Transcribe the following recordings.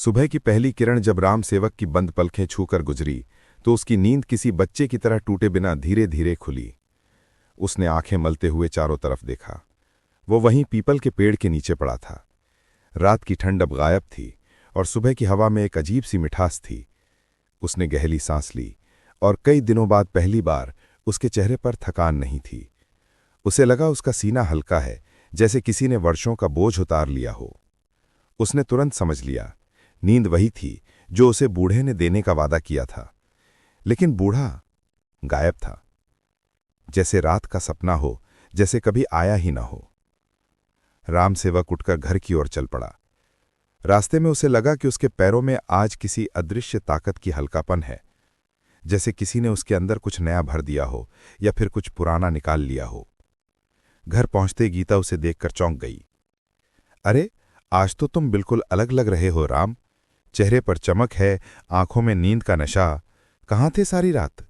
सुबह की पहली किरण जब राम सेवक की बंद पलखें छूकर गुजरी तो उसकी नींद किसी बच्चे की तरह टूटे बिना धीरे धीरे खुली। उसने आंखें मलते हुए चारों तरफ देखा। वो वहीं पीपल के पेड़ के नीचे पड़ा था। रात की ठंड अब गायब थी और सुबह की हवा में एक अजीब सी मिठास थी। उसने गहरी सांस ली और कई दिनों बाद पहली बार उसके चेहरे पर थकान नहीं थी। उसे लगा उसका सीना हल्का है, जैसे किसी ने वर्षों का बोझ उतार लिया हो। उसने तुरंत समझ लिया, नींद वही थी जो उसे बूढ़े ने देने का वादा किया था। लेकिन बूढ़ा गायब था, जैसे रात का सपना हो, जैसे कभी आया ही ना हो। राम सेवक उठकर घर की ओर चल पड़ा। रास्ते में उसे लगा कि उसके पैरों में आज किसी अदृश्य ताकत की हल्कापन है, जैसे किसी ने उसके अंदर कुछ नया भर दिया हो या फिर कुछ पुराना निकाल लिया हो। घर पहुंचते गीता उसे देखकर चौंक गई। अरे, आज तो तुम बिल्कुल अलग लग रहे हो राम। चेहरे पर चमक है, आंखों में नींद का नशा। कहाँ थे सारी रात?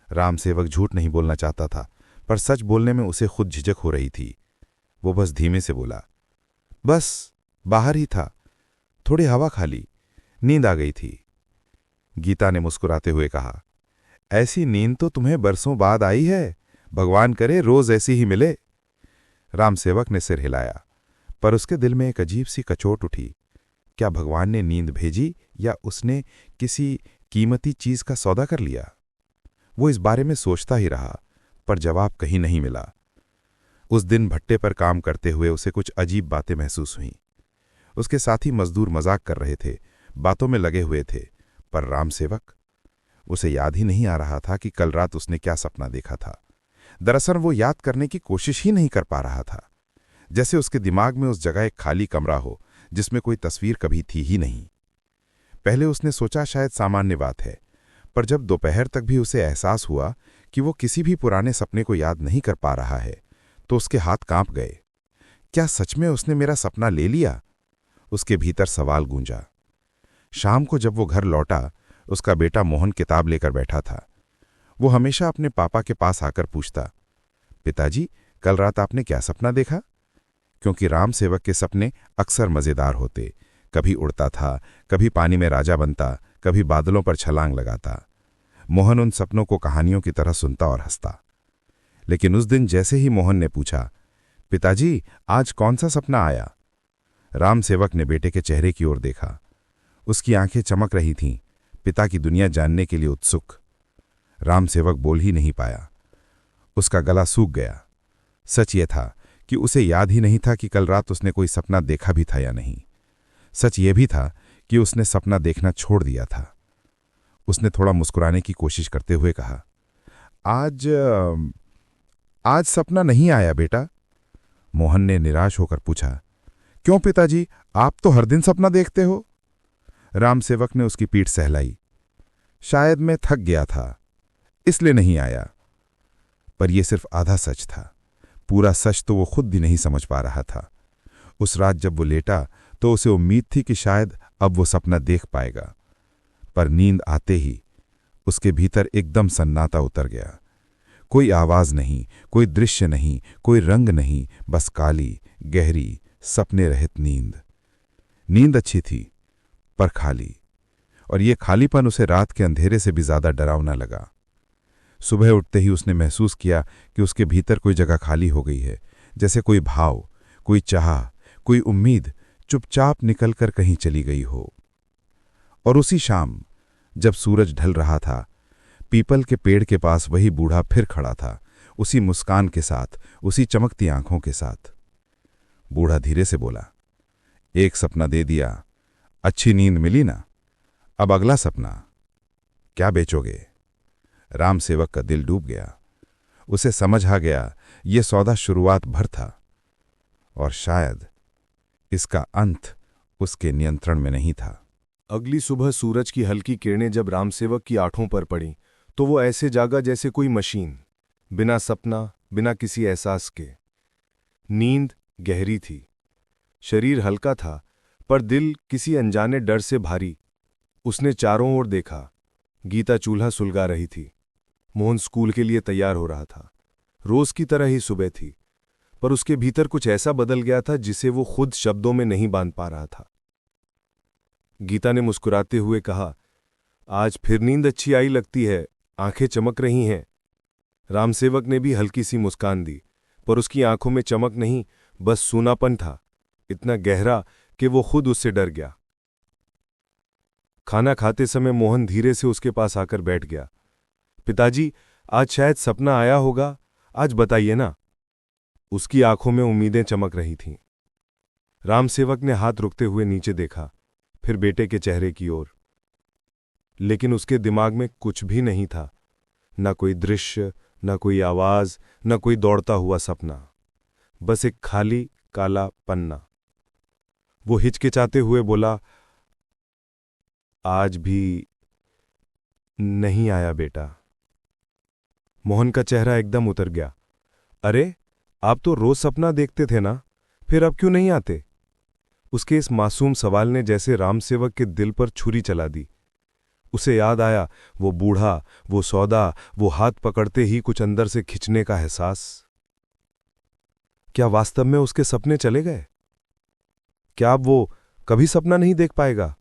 राम सेवक झूठ नहीं बोलना चाहता था, पर सच बोलने में उसे खुद झिझक हो रही थी। वो बस धीमे से बोला, बस बाहर ही था, थोड़ी हवा खा ली, नींद आ गई थी। गीता ने मुस्कुराते हुए कहा, ऐसी नींद तो तुम्हें बरसों बाद आई है। भगवान करे रोज ऐसी ही मिले। राम सेवक ने सिर हिलाया, पर उसके दिल में एक अजीब सी कचोट उठी। क्या भगवान ने नींद भेजी या उसने किसी कीमती चीज का सौदा कर लिया? वो इस बारे में सोचता ही रहा, पर जवाब कहीं नहीं मिला। उस दिन भट्टे पर काम करते हुए उसे कुछ अजीब बातें महसूस हुईं। उसके साथी मजदूर मजाक कर रहे थे, बातों में लगे हुए थे, पर राम सेवक, उसे याद ही नहीं आ रहा था कि कल रात उसने क्या सपना देखा था। दरअसल वो याद करने की कोशिश ही नहीं कर पा रहा था, जैसे उसके दिमाग में उस जगह एक खाली कमरा हो जिसमें कोई तस्वीर कभी थी ही नहीं। पहले उसने सोचा शायद सामान्य बात है, पर जब दोपहर तक भी उसे एहसास हुआ कि वो किसी भी पुराने सपने को याद नहीं कर पा रहा है, तो उसके हाथ कांप गए। क्या सच में उसने मेरा सपना ले लिया? उसके भीतर सवाल गूंजा। शाम को जब वो घर लौटा, उसका बेटा मोहन किताब लेकर बैठा था। वो हमेशा अपने पापा के पास आकर पूछता, पिताजी, कल रात आपने क्या सपना देखा? क्योंकि राम सेवक के सपने अक्सर मजेदार होते। कभी उड़ता था, कभी पानी में राजा बनता, कभी बादलों पर छलांग लगाता। मोहन उन सपनों को कहानियों की तरह सुनता और हंसता। लेकिन उस दिन जैसे ही मोहन ने पूछा, पिताजी, आज कौन सा सपना आया? राम सेवक ने बेटे के चेहरे की ओर देखा। उसकी आंखें चमक रही थीं, पिता की दुनिया जानने के लिए उत्सुक। राम सेवक बोल ही नहीं पाया। उसका गला सूख गया। सच ये था कि उसे याद ही नहीं था कि कल रात उसने कोई सपना देखा भी था या नहीं। सच ये भी था कि उसने सपना देखना छोड़ दिया था। उसने थोड़ा मुस्कुराने की कोशिश करते हुए कहा, आज सपना नहीं आया बेटा। मोहन ने निराश होकर पूछा, क्यों पिताजी, आप तो हर दिन सपना देखते हो? राम सेवक ने उसकी पीठ सहलाई। शायद मैं थक गया था, इसलिए नहीं आया। पर यह सिर्फ आधा सच था। पूरा सच तो वो खुद भी नहीं समझ पा रहा था। उस रात जब वो लेटा तो उसे उम्मीद थी कि शायद अब वो सपना देख पाएगा, पर नींद आते ही उसके भीतर एकदम सन्नाटा उतर गया। कोई आवाज नहीं, कोई दृश्य नहीं, कोई रंग नहीं, बस काली, गहरी, सपने रहित नींद। नींद अच्छी थी, पर खाली, और ये खालीपन उसे रात के अंधेरे से भी ज्यादा डरावना लगा। सुबह उठते ही उसने महसूस किया कि उसके भीतर कोई जगह खाली हो गई है, जैसे कोई भाव, कोई चाह, कोई उम्मीद चुपचाप निकलकर कहीं चली गई हो। और उसी शाम जब सूरज ढल रहा था, पीपल के पेड़ के पास वही बूढ़ा फिर खड़ा था, उसी मुस्कान के साथ, उसी चमकती आंखों के साथ। बूढ़ा धीरे से बोला, एक सपना दे दिया, अच्छी नींद मिली ना? अब अगला सपना क्या बेचोगे? राम सेवक का दिल डूब गया। उसे समझ आ गया ये सौदा शुरुआत भर था, और शायद इसका अंत उसके नियंत्रण में नहीं था। अगली सुबह सूरज की हल्की किरणें जब रामसेवक की आंखों पर पड़ी तो वो ऐसे जागा जैसे कोई मशीन, बिना सपना, बिना किसी एहसास के। नींद गहरी थी, शरीर हल्का था, पर दिल किसी अनजाने डर से भारी। उसने चारों ओर देखा। गीता चूल्हा सुलगा रही थी। मोहन स्कूल के लिए तैयार हो रहा था। रोज की तरह ही सुबह थी, पर उसके भीतर कुछ ऐसा बदल गया था जिसे वो खुद शब्दों में नहीं बांध पा रहा था। गीता ने मुस्कुराते हुए कहा, आज फिर नींद अच्छी आई लगती है, आंखें चमक रही हैं। रामसेवक ने भी हल्की सी मुस्कान दी, पर उसकी आंखों में चमक नहीं, बस सूनापन था, इतना गहरा कि वो खुद उससे डर गया। खाना खाते समय मोहन धीरे से उसके पास आकर बैठ गया। पिताजी, आज शायद सपना आया होगा, आज बताइए ना। उसकी आंखों में उम्मीदें चमक रही थीं। रामसेवक ने हाथ रुकते हुए नीचे देखा, फिर बेटे के चेहरे की ओर। लेकिन उसके दिमाग में कुछ भी नहीं था, न कोई दृश्य, न कोई आवाज, न कोई दौड़ता हुआ सपना, बस एक खाली काला पन्ना। वो हिचकिचाते हुए बोला, आज भी नहीं आया बेटा। मोहन का चेहरा एकदम उतर गया। अरे, आप तो रोज सपना देखते थे ना, फिर अब क्यों नहीं आते? उसके इस मासूम सवाल ने जैसे रामसेवक के दिल पर छुरी चला दी। उसे याद आया वो बूढ़ा, वो सौदा, वो हाथ पकड़ते ही कुछ अंदर से खिंचने का एहसास। क्या वास्तव में उसके सपने चले गए? क्या अब वो कभी सपना नहीं देख पाएगा?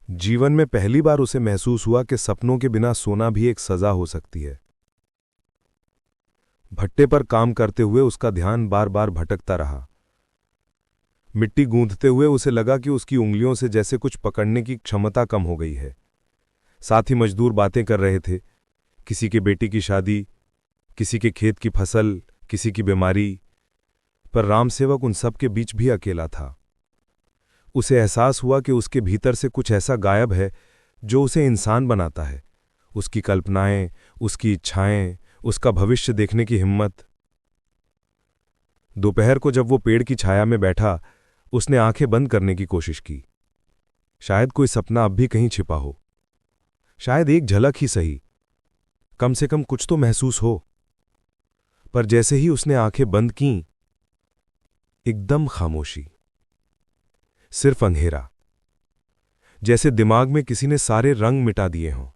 जीवन में पहली बार उसे महसूस हुआ कि सपनों के बिना सोना भी एक सजा हो सकती है। भट्टे पर काम करते हुए उसका ध्यान बार बार भटकता रहा। मिट्टी गूंथते हुए उसे लगा कि उसकी उंगलियों से जैसे कुछ पकड़ने की क्षमता कम हो गई है। साथ ही मजदूर बातें कर रहे थे, किसी के बेटी की शादी, किसी के खेत की फसल, किसी की बीमारी, पर रामसेवक उन सब के बीच भी अकेला था। उसे एहसास हुआ कि उसके भीतर से कुछ ऐसा गायब है जो उसे इंसान बनाता है, उसकी कल्पनाएं, उसकी इच्छाएं, उसका भविष्य देखने की हिम्मत। दोपहर को जब वो पेड़ की छाया में बैठा, उसने आंखें बंद करने की कोशिश की। शायद कोई सपना अब भी कहीं छिपा हो, शायद एक झलक ही सही, कम से कम कुछ तो महसूस हो। पर जैसे ही उसने आंखें बंद कीं, एकदम खामोशी, सिर्फ अंधेरा, जैसे दिमाग में किसी ने सारे रंग मिटा दिए हों।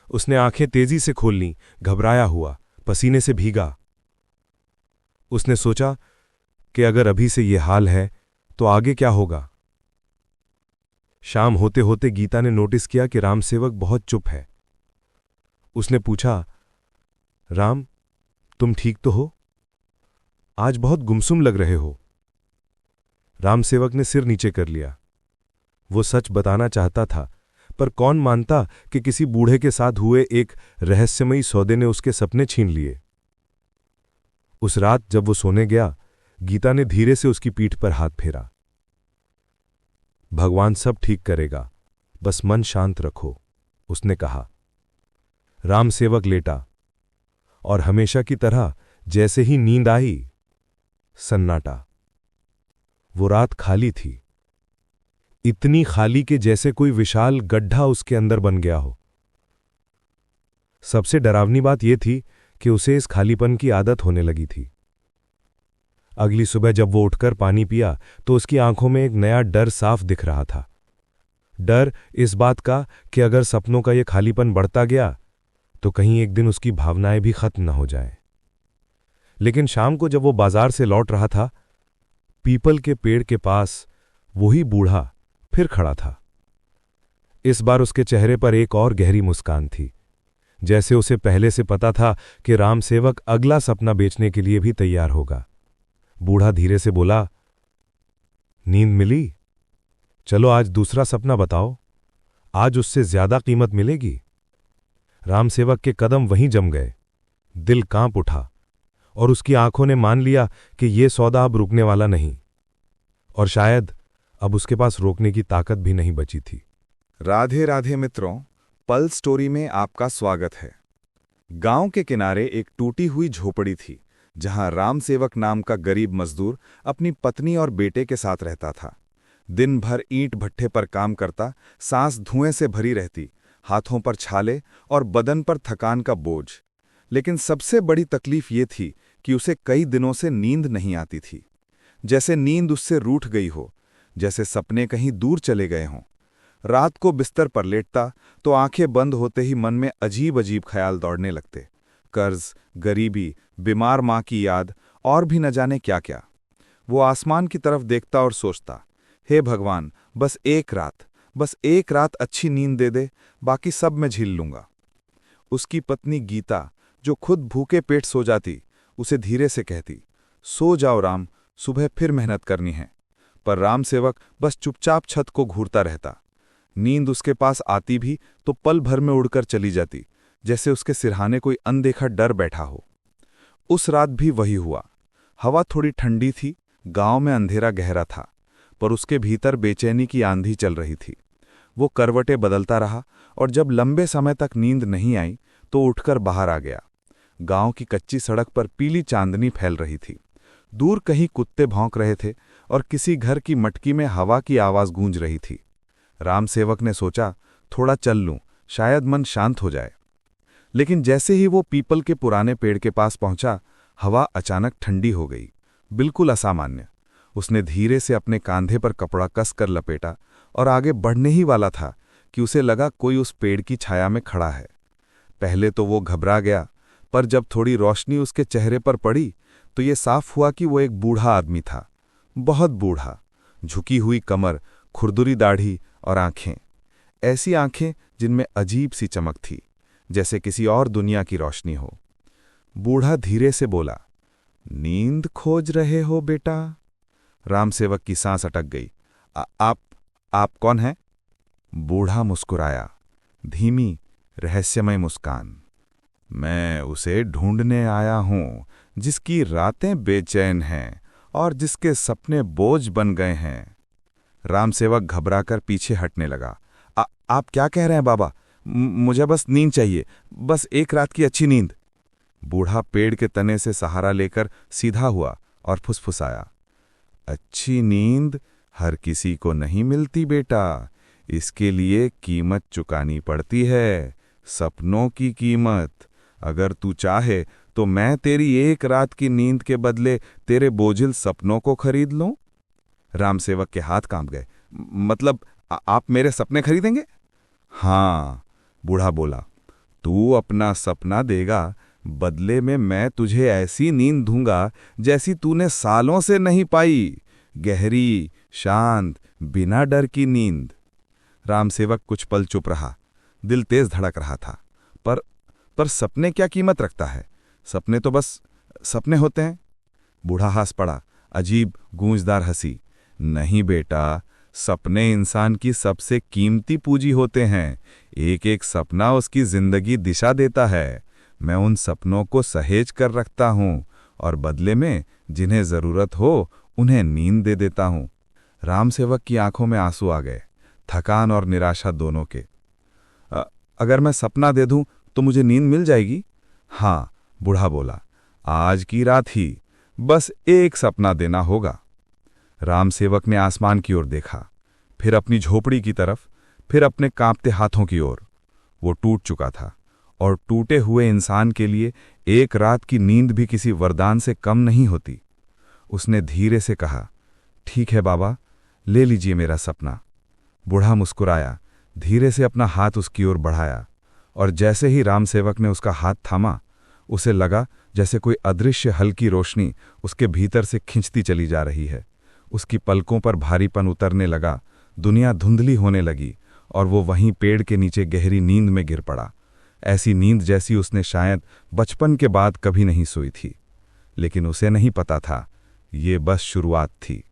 उसने आंखें तेजी से खोल लीं, घबराया हुआ, पसीने से भीगा। उसने सोचा कि अगर अभी से ये हाल है तो आगे क्या होगा। शाम होते होते गीता ने नोटिस किया कि रामसेवक बहुत चुप है। उसने पूछा, राम, तुम ठीक तो हो? आज बहुत गुमसुम लग रहे हो। रामसेवक ने सिर नीचे कर लिया। वो सच बताना चाहता था, पर कौन मानता कि किसी बूढ़े के साथ हुए एक रहस्यमयी सौदे ने उसके सपने छीन लिए। उस रात जब वो सोने गया, गीता ने धीरे से उसकी पीठ पर हाथ फेरा। भगवान सब ठीक करेगा, बस मन शांत रखो, उसने कहा। रामसेवक लेटा, और हमेशा की तरह जैसे ही नींद आई, सन्नाटा। वो रात खाली थी, इतनी खाली कि जैसे कोई विशाल गड्ढा उसके अंदर बन गया हो। सबसे डरावनी बात यह थी कि उसे इस खालीपन की आदत होने लगी थी। अगली सुबह जब वो उठकर पानी पिया तो उसकी आंखों में एक नया डर साफ दिख रहा था। डर इस बात का कि अगर सपनों का ये खालीपन बढ़ता गया तो कहीं एक दिन उसकी भावनाएं भी खत्म न हो जाएं। लेकिन शाम को जब वो बाजार से लौट रहा था, पीपल के पेड़ के पास वही बूढ़ा फिर खड़ा था। इस बार उसके चेहरे पर एक और गहरी मुस्कान थी, जैसे उसे पहले से पता था कि रामसेवक अगला सपना बेचने के लिए भी तैयार होगा। बूढ़ा धीरे से बोला, नींद मिली? चलो आज दूसरा सपना बताओ, आज उससे ज्यादा कीमत मिलेगी। रामसेवक के कदम वहीं जम गए, दिल कांप उठा और उसकी आंखों ने मान लिया कि ये सौदा अब रुकने वाला नहीं, और शायद अब उसके पास रोकने की ताकत भी नहीं बची थी। राधे राधे मित्रों, पल स्टोरी में आपका स्वागत है। गांव के किनारे एक टूटी हुई झोपड़ी थी, जहां रामसेवक नाम का गरीब मजदूर अपनी पत्नी और बेटे के साथ रहता था। दिन भर ईंट भट्ठे पर काम करता, सांस धुएं से भरी रहती, हाथों पर छाले और बदन पर थकान का बोझ। लेकिन सबसे बड़ी तकलीफ ये थी कि उसे कई दिनों से नींद नहीं आती थी। जैसे नींद उससे रूठ गई हो, जैसे सपने कहीं दूर चले गए हों। रात को बिस्तर पर लेटता तो आंखें बंद होते ही मन में अजीब अजीब ख्याल दौड़ने लगते। कर्ज, गरीबी, बीमार माँ की याद और भी न जाने क्या क्या। वो आसमान की तरफ देखता और सोचता, हे भगवान, बस एक रात अच्छी नींद दे दे, बाकी सब मैं झेल लूंगा। उसकी पत्नी गीता, जो खुद भूखे पेट सो जाती, उसे धीरे से कहती, सो जाओ राम, सुबह फिर मेहनत करनी है। पर राम सेवक बस चुपचाप छत को घूरता रहता। नींद उसके पास आती भी तो पल भर में उड़कर चली जाती, जैसे उसके सिरहाने कोई अनदेखा डर बैठा हो। उस रात भी वही हुआ। हवा थोड़ी ठंडी थी, गांव में अंधेरा गहरा था, पर उसके भीतर बेचैनी की आंधी चल रही थी। वो करवटें बदलता रहा और जब लंबे समय तक नींद नहीं आई तो उठकर बाहर आ गया। गांव की कच्ची सड़क पर पीली चांदनी फैल रही थी। दूर कहीं कुत्ते भौंक रहे थे और किसी घर की मटकी में हवा की आवाज गूंज रही थी। राम सेवक ने सोचा, थोड़ा चल लूं, शायद मन शांत हो जाए। लेकिन जैसे ही वो पीपल के पुराने पेड़ के पास पहुंचा, हवा अचानक ठंडी हो गई, बिल्कुल असामान्य। उसने धीरे से अपने कांधे पर कपड़ा कसकर लपेटा और आगे बढ़ने ही वाला था कि उसे लगा कोई उस पेड़ की छाया में खड़ा है। पहले तो वो घबरा गया, पर जब थोड़ी रोशनी उसके चेहरे पर पड़ी तो ये साफ हुआ कि वो एक बूढ़ा आदमी था, बहुत बूढ़ा। झुकी हुई कमर, खुरदुरी दाढ़ी और आंखें, ऐसी आंखें जिनमें अजीब सी चमक थी, जैसे किसी और दुनिया की रोशनी हो। बूढ़ा धीरे से बोला, नींद खोज रहे हो बेटा? राम सेवक की सांस अटक गई। आप कौन हैं? बूढ़ा मुस्कुराया, धीमी रहस्यमय मुस्कान। मैं उसे ढूंढने आया हूं जिसकी रातें बेचैन हैं और जिसके सपने बोझ बन गए हैं। राम सेवक घबराकर पीछे हटने लगा। आप क्या कह रहे हैं बाबा? मुझे बस नींद चाहिए, बस एक रात की अच्छी नींद। बूढ़ा पेड़ के तने से सहारा लेकर सीधा हुआ और फुसफुसाया, अच्छी नींद हर किसी को नहीं मिलती बेटा, इसके लिए कीमत चुकानी पड़ती है, सपनों की कीमत। अगर तू चाहे तो मैं तेरी एक रात की नींद के बदले तेरे बोझिल सपनों को खरीद लूं। राम सेवक के हाथ कांप गए। मतलब आप मेरे सपने खरीदेंगे? हाँ, बूढ़ा बोला, तू अपना सपना देगा, बदले में मैं तुझे ऐसी नींद दूंगा जैसी तूने सालों से नहीं पाई, गहरी, शांत, बिना डर की नींद। राम सेवक कुछ पल चुप रहा, दिल तेज धड़क रहा था। पर सपने क्या कीमत रखता है? सपने तो बस सपने होते हैं। बूढ़ा हंस पड़ा, अजीब गूंजदार हंसी। नहीं बेटा, सपने इंसान की सबसे कीमती पूंजी होते हैं। एक एक सपना उसकी जिंदगी दिशा देता है। मैं उन सपनों को सहेज कर रखता हूं और बदले में जिन्हें जरूरत हो उन्हें नींद दे देता हूं। राम सेवक की आंखों में आंसू आ गए, थकान और निराशा दोनों के। अगर मैं सपना दे दूं तो मुझे नींद मिल जाएगी? हाँ, बूढ़ा बोला, आज की रात ही बस एक सपना देना होगा। राम सेवक ने आसमान की ओर देखा, फिर अपनी झोपड़ी की तरफ, फिर अपने कांपते हाथों की ओर। वो टूट चुका था और टूटे हुए इंसान के लिए एक रात की नींद भी किसी वरदान से कम नहीं होती। उसने धीरे से कहा, ठीक है बाबा, ले लीजिए मेरा सपना। बूढ़ा मुस्कुराया, धीरे से अपना हाथ उसकी ओर बढ़ाया और जैसे ही राम सेवक ने उसका हाथ थामा, उसे लगा जैसे कोई अदृश्य हल्की रोशनी उसके भीतर से खिंचती चली जा रही है। उसकी पलकों पर भारीपन उतरने लगा, दुनिया धुंधली होने लगी और वो वहीं पेड़ के नीचे गहरी नींद में गिर पड़ा। ऐसी नींद जैसी उसने शायद बचपन के बाद कभी नहीं सोई थी। लेकिन उसे नहीं पता था, ये बस शुरुआत थी।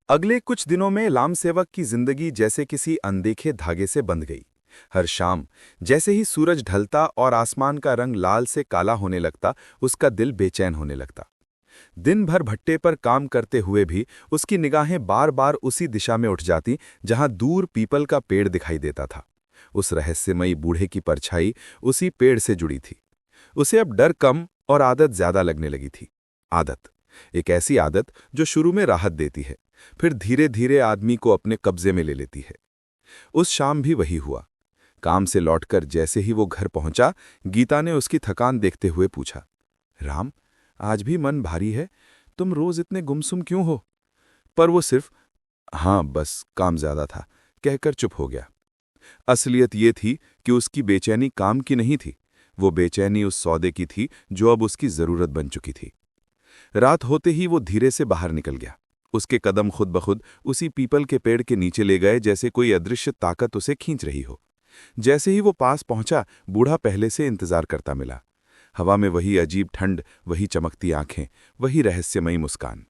अगले कुछ दिनों में राम सेवक की जिंदगी जैसे किसी अनदेखे धागे से बंध गई। हर शाम जैसे ही सूरज ढलता और आसमान का रंग लाल से काला होने लगता, उसका दिल बेचैन होने लगता। दिन भर भट्टे पर काम करते हुए भी उसकी निगाहें बार बार उसी दिशा में उठ जाती जहां दूर पीपल का पेड़ दिखाई देता था। उस रहस्यमयी बूढ़े की परछाई उसी पेड़ से जुड़ी थी। उसे अब डर कम और आदत ज्यादा लगने लगी थी। आदत, एक ऐसी आदत जो शुरू में राहत देती है, फिर धीरे धीरे आदमी को अपने कब्जे में ले लेती है। उस शाम भी वही हुआ। काम से लौटकर जैसे ही वो घर पहुंचा, गीता ने उसकी थकान देखते हुए पूछा, राम, आज भी मन भारी है, तुम रोज इतने गुमसुम क्यों हो? पर वो सिर्फ हाँ बस काम ज्यादा था कहकर चुप हो गया। असलियत ये थी कि उसकी बेचैनी काम की नहीं थी, वो बेचैनी उस सौदे की थी जो अब उसकी जरूरत बन चुकी थी। रात होते ही वो धीरे से बाहर निकल गया। उसके कदम खुद ब खुद उसी पीपल के पेड़ के नीचे ले गए, जैसे कोई अदृश्य ताकत उसे खींच रही हो। जैसे ही वो पास पहुंचा, बूढ़ा पहले से इंतजार करता मिला। हवा में वही अजीब ठंड, वही चमकती आंखें, वही रहस्यमयी मुस्कान।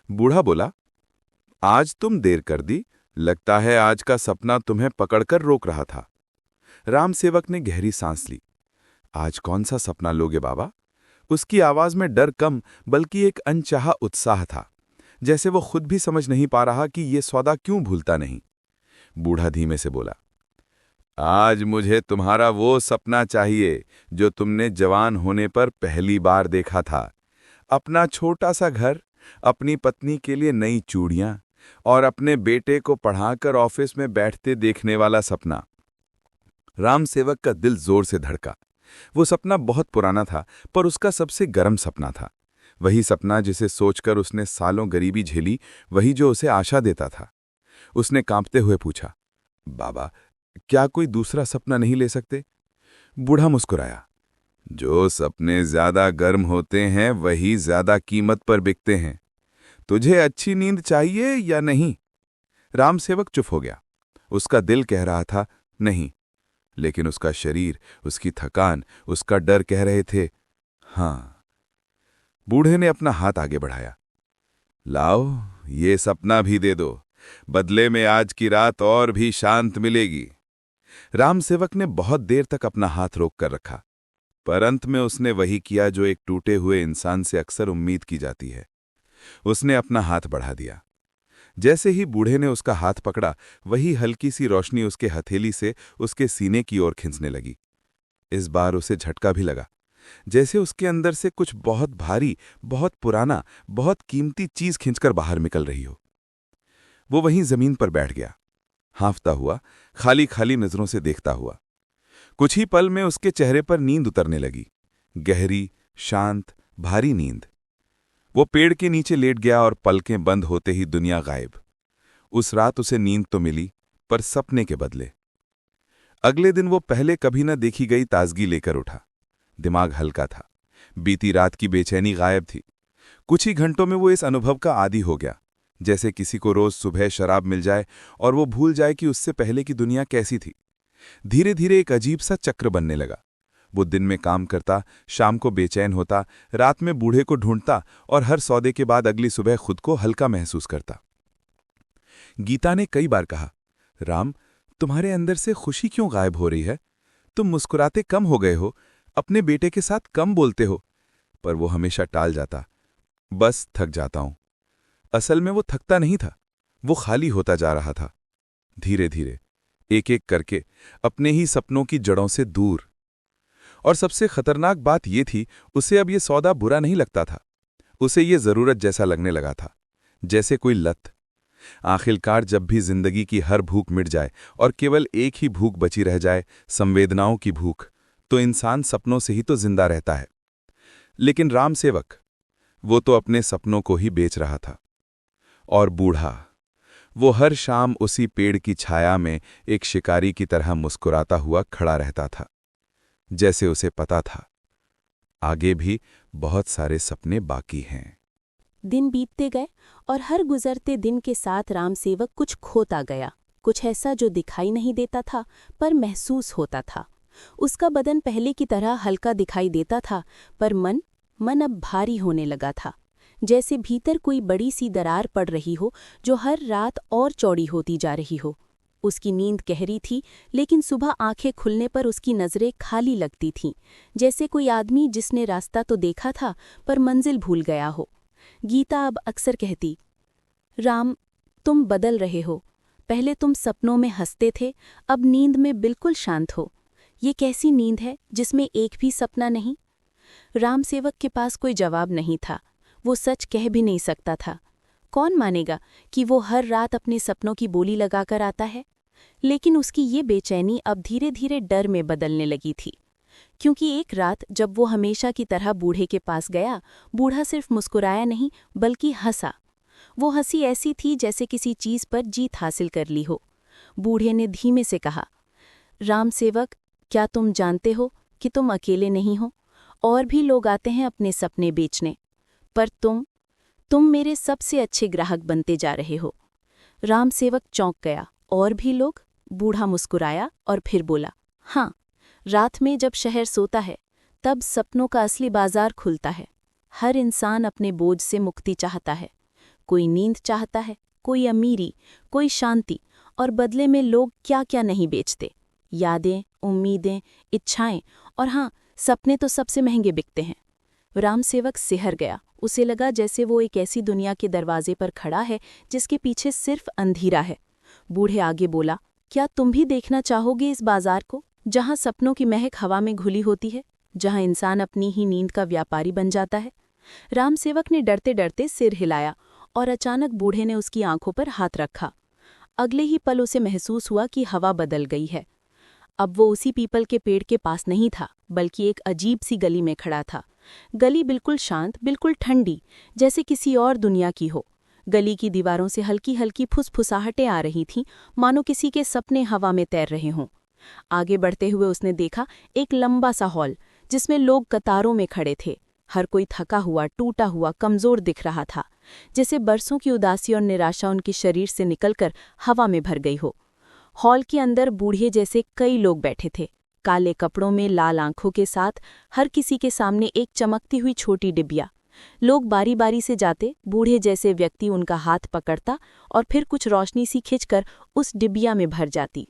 बूढ़ा बोला, आज तुम देर कर दी, लगता है आज का सपना तुम्हें पकड़कर रोक रहा था। राम सेवक ने गहरी सांस ली। आज कौन सा सपना लोगे बाबा? उसकी आवाज में डर कम, बल्कि एक अनचाहा उत्साह था, जैसे वो खुद भी समझ नहीं पा रहा कि ये सौदा क्यों भूलता नहीं। बूढ़ा धीमे से बोला, आज मुझे तुम्हारा वो सपना चाहिए जो तुमने जवान होने पर पहली बार देखा था। अपना छोटा सा घर, अपनी पत्नी के लिए नई चूड़ियां और अपने बेटे को पढ़ाकर ऑफिस में बैठते देखने वाला सपना। राम सेवक का दिल जोर से धड़का। वो सपना बहुत पुराना था, पर उसका सबसे गर्म सपना था। वही सपना जिसे सोचकर उसने सालों गरीबी झेली, वही जो उसे आशा देता था। उसने कांपते हुए पूछा, बाबा, क्या कोई दूसरा सपना नहीं ले सकते? बूढ़ा मुस्कुराया, जो सपने ज्यादा गर्म होते हैं वही ज्यादा कीमत पर बिकते हैं। तुझे अच्छी नींद चाहिए या नहीं? राम सेवक चुप हो गया। उसका दिल कह रहा था नहीं, लेकिन उसका शरीर, उसकी थकान, उसका डर कह रहे थे हाँ। बूढ़े ने अपना हाथ आगे बढ़ाया, लाओ, ये सपना भी दे दो, बदले में आज की रात और भी शांत मिलेगी। राम सेवक ने बहुत देर तक अपना हाथ रोक कर रखा, पर अंत में उसने वही किया जो एक टूटे हुए इंसान से अक्सर उम्मीद की जाती है। उसने अपना हाथ बढ़ा दिया। जैसे ही बूढ़े ने उसका हाथ पकड़ा, वही हल्की सी रोशनी उसके हथेली से उसके सीने की ओर खींचने लगी। इस बार उसे झटका भी लगा, जैसे उसके अंदर से कुछ बहुत भारी, बहुत पुराना, बहुत कीमती चीज खींचकर बाहर निकल रही हो। वो वहीं जमीन पर बैठ गया, हांफता हुआ, खाली खाली नजरों से देखता हुआ। कुछ ही पल में उसके चेहरे पर नींद उतरने लगी, गहरी, शांत, भारी नींद। वो पेड़ के नीचे लेट गया और पलकें बंद होते ही दुनिया गायब। उस रात उसे नींद तो मिली, पर सपने के बदले। अगले दिन वो पहले कभी न देखी गई ताजगी लेकर उठा। दिमाग हल्का था, बीती रात की बेचैनी गायब थी। कुछ ही घंटों में वो इस अनुभव का आदी हो गया, जैसे किसी को रोज सुबह शराब मिल जाए और वो भूल जाए कि उससे पहले की दुनिया कैसी थी। धीरे धीरे एक अजीब सा चक्र बनने लगा। वो दिन में काम करता, शाम को बेचैन होता, रात में बूढ़े को ढूंढता और हर सौदे के बाद अगली सुबह खुद को हल्का महसूस करता। गीता ने कई बार कहा, राम, तुम्हारे अंदर से खुशी क्यों गायब हो रही है? तुम मुस्कुराते कम हो गए हो, अपने बेटे के साथ कम बोलते हो। पर वो हमेशा टाल जाता, बस थक जाता हूं। असल में वो थकता नहीं था, वो खाली होता जा रहा था, धीरे धीरे, एक एक करके, अपने ही सपनों की जड़ों से दूर। और सबसे खतरनाक बात ये थी, उसे अब ये सौदा बुरा नहीं लगता था। उसे ये जरूरत जैसा लगने लगा था, जैसे कोई लत। आखिरकार जब भी जिंदगी की हर भूख मिट जाए और केवल एक ही भूख बची रह जाए, संवेदनाओं की भूख, तो इंसान सपनों से ही तो जिंदा रहता है। लेकिन राम सेवक, वो तो अपने सपनों को ही बेच रहा था। और बूढ़ा, वो हर शाम उसी पेड़ की छाया में एक शिकारी की तरह मुस्कुराता हुआ खड़ा रहता था, जैसे उसे पता था आगे भी बहुत सारे सपने बाकी हैं। दिन बीतते गए और हर गुजरते दिन के साथ राम सेवक कुछ खोता गया, कुछ ऐसा जो दिखाई नहीं देता था पर महसूस होता था। उसका बदन पहले की तरह हल्का दिखाई देता था, पर मन अब भारी होने लगा था, जैसे भीतर कोई बड़ी सी दरार पड़ रही हो जो हर रात और चौड़ी होती जा रही हो। उसकी नींद गहरी थी, लेकिन सुबह आंखें खुलने पर उसकी नज़रें खाली लगती थीं, जैसे कोई आदमी जिसने रास्ता तो देखा था पर मंजिल भूल गया हो। गीता अब अक्सर कहती, राम, तुम बदल रहे हो। पहले तुम सपनों में हंसते थे, अब नींद में बिल्कुल शांत हो। ये कैसी नींद है जिसमें एक भी सपना नहीं? राम सेवक के पास कोई जवाब नहीं था। वो सच कह भी नहीं सकता था। कौन मानेगा कि वो हर रात अपने सपनों की बोली लगाकर आता है? लेकिन उसकी ये बेचैनी अब धीरे धीरे डर में बदलने लगी थी, क्योंकि एक रात जब वो हमेशा की तरह बूढ़े के पास गया, बूढ़ा सिर्फ मुस्कुराया नहीं बल्कि हंसा। वो हंसी ऐसी थी जैसे किसी चीज पर जीत हासिल कर ली हो। बूढ़े ने धीमे से कहा, राम सेवक, क्या तुम जानते हो कि तुम अकेले नहीं हो? और भी लोग आते हैं अपने सपने बेचने, पर तुम मेरे सबसे अच्छे ग्राहक बनते जा रहे हो। राम सेवक चौंक गया। और भी लोग? बूढ़ा मुस्कुराया और फिर बोला, हाँ, रात में जब शहर सोता है तब सपनों का असली बाजार खुलता है। हर इंसान अपने बोझ से मुक्ति चाहता है। कोई नींद चाहता है, कोई अमीरी, कोई शांति, और बदले में लोग क्या क्या नहीं बेचते। यादें, उम्मीदें, इच्छाएं और हाँ, सपने तो सबसे महंगे बिकते हैं। राम सेवक सिहर गया। उसे लगा जैसे वो एक ऐसी दुनिया के दरवाजे पर खड़ा है जिसके पीछे सिर्फ अंधेरा है। बूढ़े आगे बोला, क्या तुम भी देखना चाहोगे इस बाजार को, जहाँ सपनों की महक हवा में घुली होती है, जहाँ इंसान अपनी ही नींद का व्यापारी बन जाता है? राम सेवक ने डरते डरते सिर हिलाया और अचानक बूढ़े ने उसकी आंखों पर हाथ रखा। अगले ही पल उसे महसूस हुआ कि हवा बदल गई है। अब वो उसी पीपल के पेड़ के पास नहीं था, बल्कि एक अजीब सी गली में खड़ा था। गली बिल्कुल शांत, बिल्कुल ठंडी, जैसे किसी और दुनिया की हो। गली की दीवारों से हल्की हल्की फुसफुसाहटें आ रही थीं, मानो किसी के सपने हवा में तैर रहे हों। आगे बढ़ते हुए उसने देखा एक लंबा सा हॉल, जिसमें लोग कतारों में खड़े थे। हर कोई थका हुआ, टूटा हुआ, कमजोर दिख रहा था, जैसे बरसों की उदासी और निराशा उनके शरीर से निकलकर हवा में भर गई हो। हॉल के अंदर बूढ़े जैसे कई लोग बैठे थे, काले कपड़ों में, लाल आंखों के साथ। हर किसी के सामने एक चमकती हुई छोटी डिबिया। लोग बारी बारी से जाते, बूढ़े जैसे व्यक्ति उनका हाथ पकड़ता और फिर कुछ रोशनी सी खिंचकर उस डिबिया में भर जाती।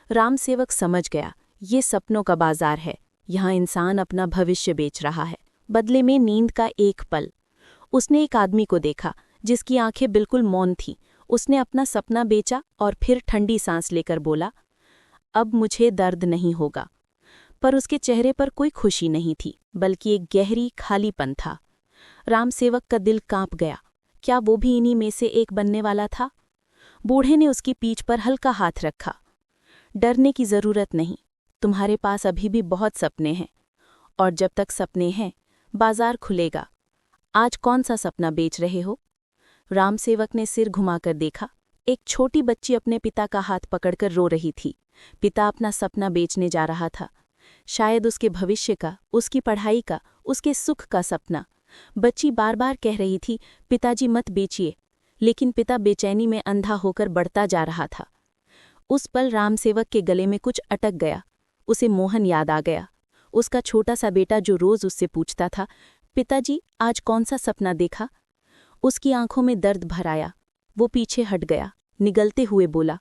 राम सेवक समझ गया, ये सपनों का बाजार है। यहाँ इंसान अपना भविष्य बेच रहा है, बदले में नींद का एक पल। उसने एक आदमी को देखा जिसकी आंखें बिल्कुल मौन थीं। उसने अपना सपना बेचा और फिर ठंडी सांस लेकर बोला, अब मुझे दर्द नहीं होगा। पर उसके चेहरे पर कोई खुशी नहीं थी, बल्कि एक गहरी खालीपन था। राम सेवक का दिल कांप गया। क्या वो भी इन्हीं में से एक बनने वाला था? बूढ़े ने उसकी पीठ पर हल्का हाथ रखा। डरने की जरूरत नहीं, तुम्हारे पास अभी भी बहुत सपने हैं, और जब तक सपने हैं बाजार खुलेगा। आज कौन सा सपना बेच रहे हो? राम सेवक ने सिर घुमाकर देखा। एक छोटी बच्ची अपने पिता का हाथ पकड़कर रो रही थी। पिता अपना सपना बेचने जा रहा था, शायद उसके भविष्य का, उसकी पढ़ाई का, उसके सुख का सपना। बच्ची बार बार कह रही थी, पिताजी मत बेचिए, लेकिन पिता बेचैनी में अंधा होकर बढ़ता जा रहा था। उस पल राम सेवक के गले में कुछ अटक गया। उसे मोहन याद आ गया, उसका छोटा सा बेटा जो रोज उससे पूछता था, पिताजी आज कौन सा सपना देखा? उसकी आंखों में दर्द भर आया। वो पीछे हट गया, निगलते हुए बोला,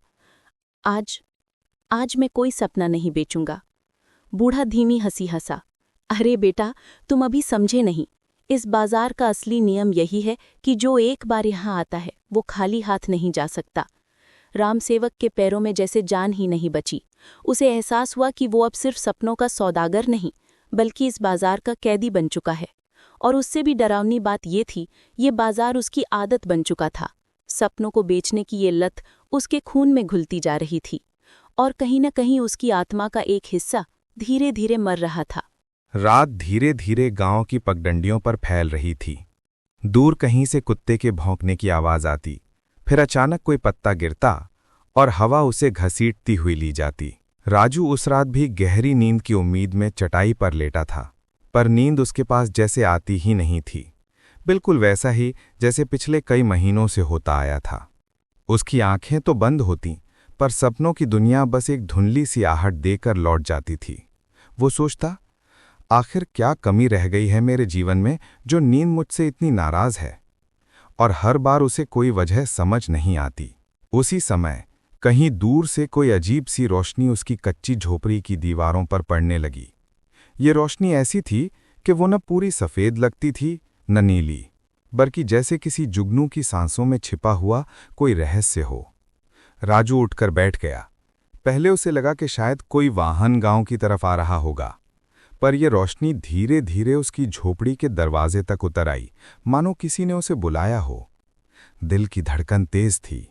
आज मैं कोई सपना नहीं बेचूंगा। बूढ़ा धीमी हंसी हंसा, अरे बेटा, तुम अभी समझे नहीं। इस बाजार का असली नियम यही है कि जो एक बार यहाँ आता है वो खाली हाथ नहीं जा सकता। राम सेवक के पैरों में जैसे जान ही नहीं बची। उसे एहसास हुआ कि वो अब सिर्फ सपनों का सौदागर नहीं, बल्कि इस बाजार का कैदी बन चुका है। और उससे भी डरावनी बात ये थी, ये बाजार उसकी आदत बन चुका था। सपनों को बेचने की ये लत उसके खून में घुलती जा रही थी, और कहीं न कहीं उसकी आत्मा का एक हिस्सा धीरे धीरे मर रहा था। रात धीरे धीरे गांव की पगडंडियों पर फैल रही थी। दूर कहीं से कुत्ते के भौंकने की आवाज आती, फिर अचानक कोई पत्ता गिरता और हवा उसे घसीटती हुई ली जाती। राजू उस रात भी गहरी नींद की उम्मीद में चटाई पर लेटा था, पर नींद उसके पास जैसे आती ही नहीं थी, बिल्कुल वैसा ही जैसे पिछले कई महीनों से होता आया था। उसकी आंखें तो बंद होतीं, पर सपनों की दुनिया बस एक धुंधली सी आहट देकर लौट जाती थी। वो सोचता, आखिर क्या कमी रह गई है मेरे जीवन में जो नींद मुझसे इतनी नाराज है? और हर बार उसे कोई वजह समझ नहीं आती। उसी समय कहीं दूर से कोई अजीब सी रोशनी उसकी कच्ची झोपड़ी की दीवारों पर पड़ने लगी। ये रोशनी ऐसी थी कि वो न पूरी सफ़ेद लगती थी न नीली, बल्कि जैसे किसी जुगनू की सांसों में छिपा हुआ कोई रहस्य हो। राजू उठकर बैठ गया। पहले उसे लगा कि शायद कोई वाहन गांव की तरफ आ रहा होगा, पर यह रोशनी धीरे धीरे उसकी झोपड़ी के दरवाजे तक उतर आई, मानो किसी ने उसे बुलाया हो। दिल की धड़कन तेज थी,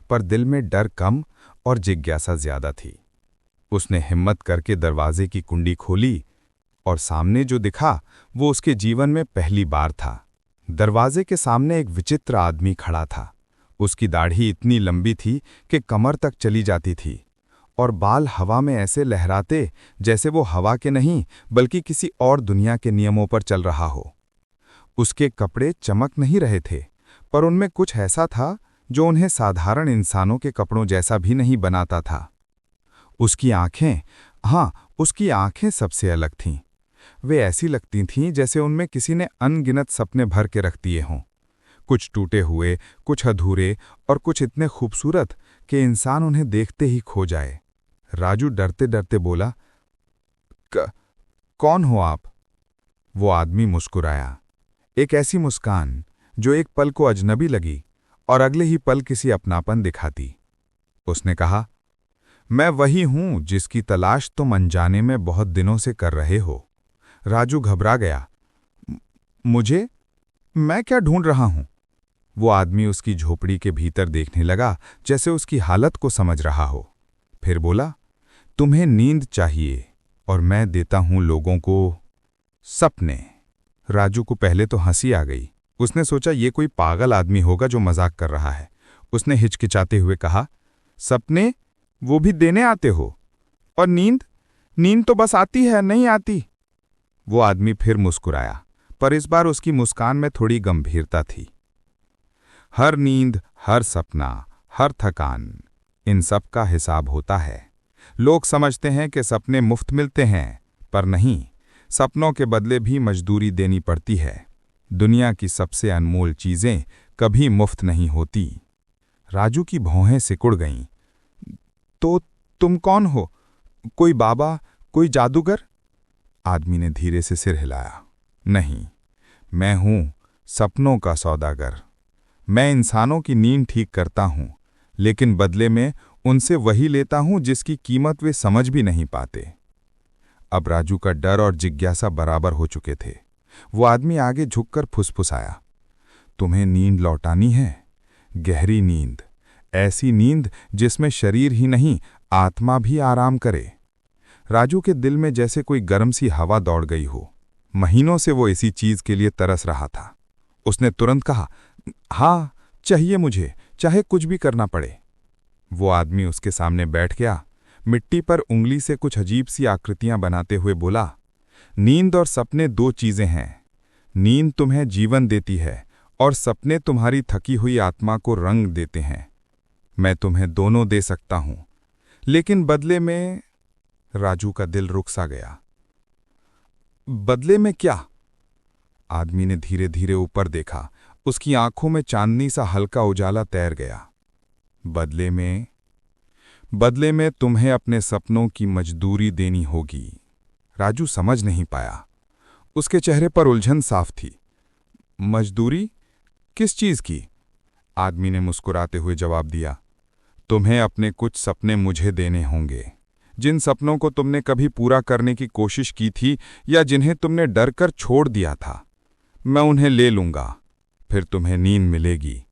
पर दिल में डर कम और जिज्ञासा ज्यादा थी। उसने हिम्मत करके दरवाजे की कुंडी खोली और सामने जो दिखा वो उसके जीवन में पहली बार था। दरवाजे के सामने एक विचित्र आदमी खड़ा था। उसकी दाढ़ी इतनी लंबी थी कि कमर तक चली जाती थी, और बाल हवा में ऐसे लहराते जैसे वो हवा के नहीं बल्कि किसी और दुनिया के नियमों पर चल रहा हो। उसके कपड़े चमक नहीं रहे थे, पर उनमें कुछ ऐसा था जो उन्हें साधारण इंसानों के कपड़ों जैसा भी नहीं बनाता था। उसकी आंखें, हाँ, उसकी आंखें सबसे अलग थीं। वे ऐसी लगती थीं जैसे उनमें किसी ने अनगिनत सपने भर के रख दिए हों, कुछ टूटे हुए, कुछ अधूरे और कुछ इतने खूबसूरत कि इंसान उन्हें देखते ही खो जाए। राजू डरते डरते बोला, कौन हो आप? वो आदमी मुस्कुराया, एक ऐसी मुस्कान जो एक पल को अजनबी लगी और अगले ही पल किसी अपनापन दिखाती। उसने कहा, मैं वही हूं जिसकी तलाश तुम अनजाने में बहुत दिनों से कर रहे हो। राजू घबरा गया। मुझे? मैं क्या ढूंढ रहा हूं? वो आदमी उसकी झोपड़ी के भीतर देखने लगा, जैसे उसकी हालत को समझ रहा हो। फिर बोला, तुम्हें नींद चाहिए और मैं देता हूं लोगों को सपने। राजू को पहले तो हंसी आ गई। उसने सोचा ये कोई पागल आदमी होगा जो मजाक कर रहा है। उसने हिचकिचाते हुए कहा, सपने वो भी देने आते हो? और नींद? नींद तो बस आती है, नहीं आती। वो आदमी फिर मुस्कुराया, पर इस बार उसकी मुस्कान में थोड़ी गंभीरता थी। हर नींद, हर सपना, हर थकान, इन सब का हिसाब होता है। लोग समझते हैं कि सपने मुफ्त मिलते हैं, पर नहीं, सपनों के बदले भी मजदूरी देनी पड़ती है। दुनिया की सबसे अनमोल चीजें कभी मुफ्त नहीं होती। राजू की भौहें सिकुड़ गईं। तो तुम कौन हो? कोई बाबा, कोई जादूगर? आदमी ने धीरे से सिर हिलाया। नहीं, मैं हूं सपनों का सौदागर। मैं इंसानों की नींद ठीक करता हूं, लेकिन बदले में उनसे वही लेता हूं जिसकी कीमत वे समझ भी नहीं पाते। अब राजू का डर और जिज्ञासा बराबर हो चुके थे। वो आदमी आगे झुककर फुसफुसाया, तुम्हें नींद लौटानी है, गहरी नींद, ऐसी नींद जिसमें शरीर ही नहीं आत्मा भी आराम करे। राजू के दिल में जैसे कोई गर्म सी हवा दौड़ गई हो। महीनों से वो इसी चीज के लिए तरस रहा था। उसने तुरंत कहा, हाँ, चाहिए मुझे, चाहे कुछ भी करना पड़े। वो आदमी उसके सामने बैठ गया, मिट्टी पर उंगली से कुछ अजीब सी आकृतियां बनाते हुए बोला, नींद और सपने दो चीजें हैं। नींद तुम्हें जीवन देती है और सपने तुम्हारी थकी हुई आत्मा को रंग देते हैं। मैं तुम्हें दोनों दे सकता हूं, लेकिन बदले में। राजू का दिल रुक सा गया। बदले में क्या? आदमी ने धीरे धीरे ऊपर देखा। उसकी आंखों में चांदनी सा हल्का उजाला तैर गया। बदले में तुम्हें अपने सपनों की मजदूरी देनी होगी। राजू समझ नहीं पाया। उसके चेहरे पर उलझन साफ थी। मजदूरी? किस चीज की? आदमी ने मुस्कुराते हुए जवाब दिया, तुम्हें अपने कुछ सपने मुझे देने होंगे। जिन सपनों को तुमने कभी पूरा करने की कोशिश की थी या जिन्हें तुमने डरकर छोड़ दिया था, मैं उन्हें ले लूंगा। फिर तुम्हें नींद मिलेगी।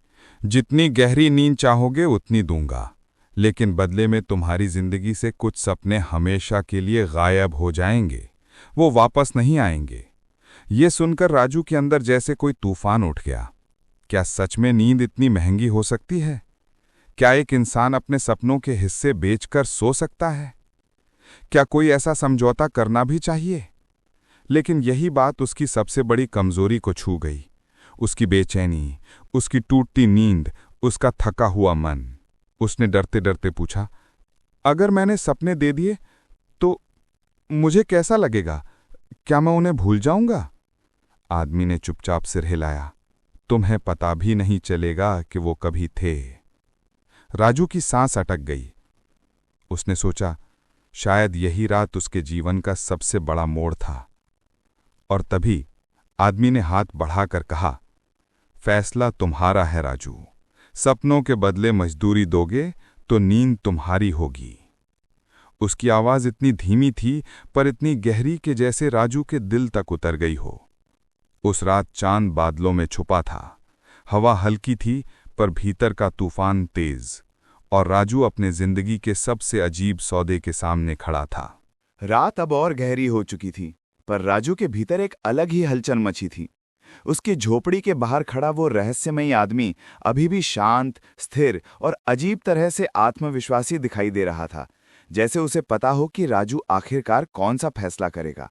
जितनी गहरी नींद चाहोगे उतनी दूंगा, लेकिन बदले में तुम्हारी जिंदगी से कुछ सपने हमेशा के लिए गायब हो जाएंगे। वो वापस नहीं आएंगे। ये सुनकर राजू के अंदर जैसे कोई तूफान उठ गया। क्या सच में नींद इतनी महंगी हो सकती है? क्या एक इंसान अपने सपनों के हिस्से बेचकर सो सकता है? क्या कोई ऐसा समझौता करना भी चाहिए? लेकिन यही बात उसकी सबसे बड़ी कमजोरी को छू गई। उसकी बेचैनी, उसकी टूटती नींद, उसका थका हुआ मन। उसने डरते डरते पूछा, अगर मैंने सपने दे दिए तो मुझे कैसा लगेगा? क्या मैं उन्हें भूल जाऊंगा? आदमी ने चुपचाप सिर हिलाया। तुम्हें पता भी नहीं चलेगा कि वो कभी थे। राजू की सांस अटक गई। उसने सोचा, शायद यही रात उसके जीवन का सबसे बड़ा मोड़ था। और तभी आदमी ने हाथ बढ़ाकर कहा, फैसला तुम्हारा है राजू। सपनों के बदले मजदूरी दोगे तो नींद तुम्हारी होगी। उसकी आवाज इतनी धीमी थी, पर इतनी गहरी कि जैसे राजू के दिल तक उतर गई हो। उस रात चांद बादलों में छुपा था। हवा हल्की थी, पर भीतर का तूफान तेज। और राजू अपने जिंदगी के सबसे अजीब सौदे के सामने खड़ा था। रात अब और गहरी हो चुकी थी, पर राजू के भीतर एक अलग ही हलचल मची थी। उसकी झोपड़ी के बाहर खड़ा वो रहस्यमयी आदमी अभी भी शांत, स्थिर और अजीब तरह से आत्मविश्वासी दिखाई दे रहा था, जैसे उसे पता हो कि राजू आखिरकार कौन सा फैसला करेगा।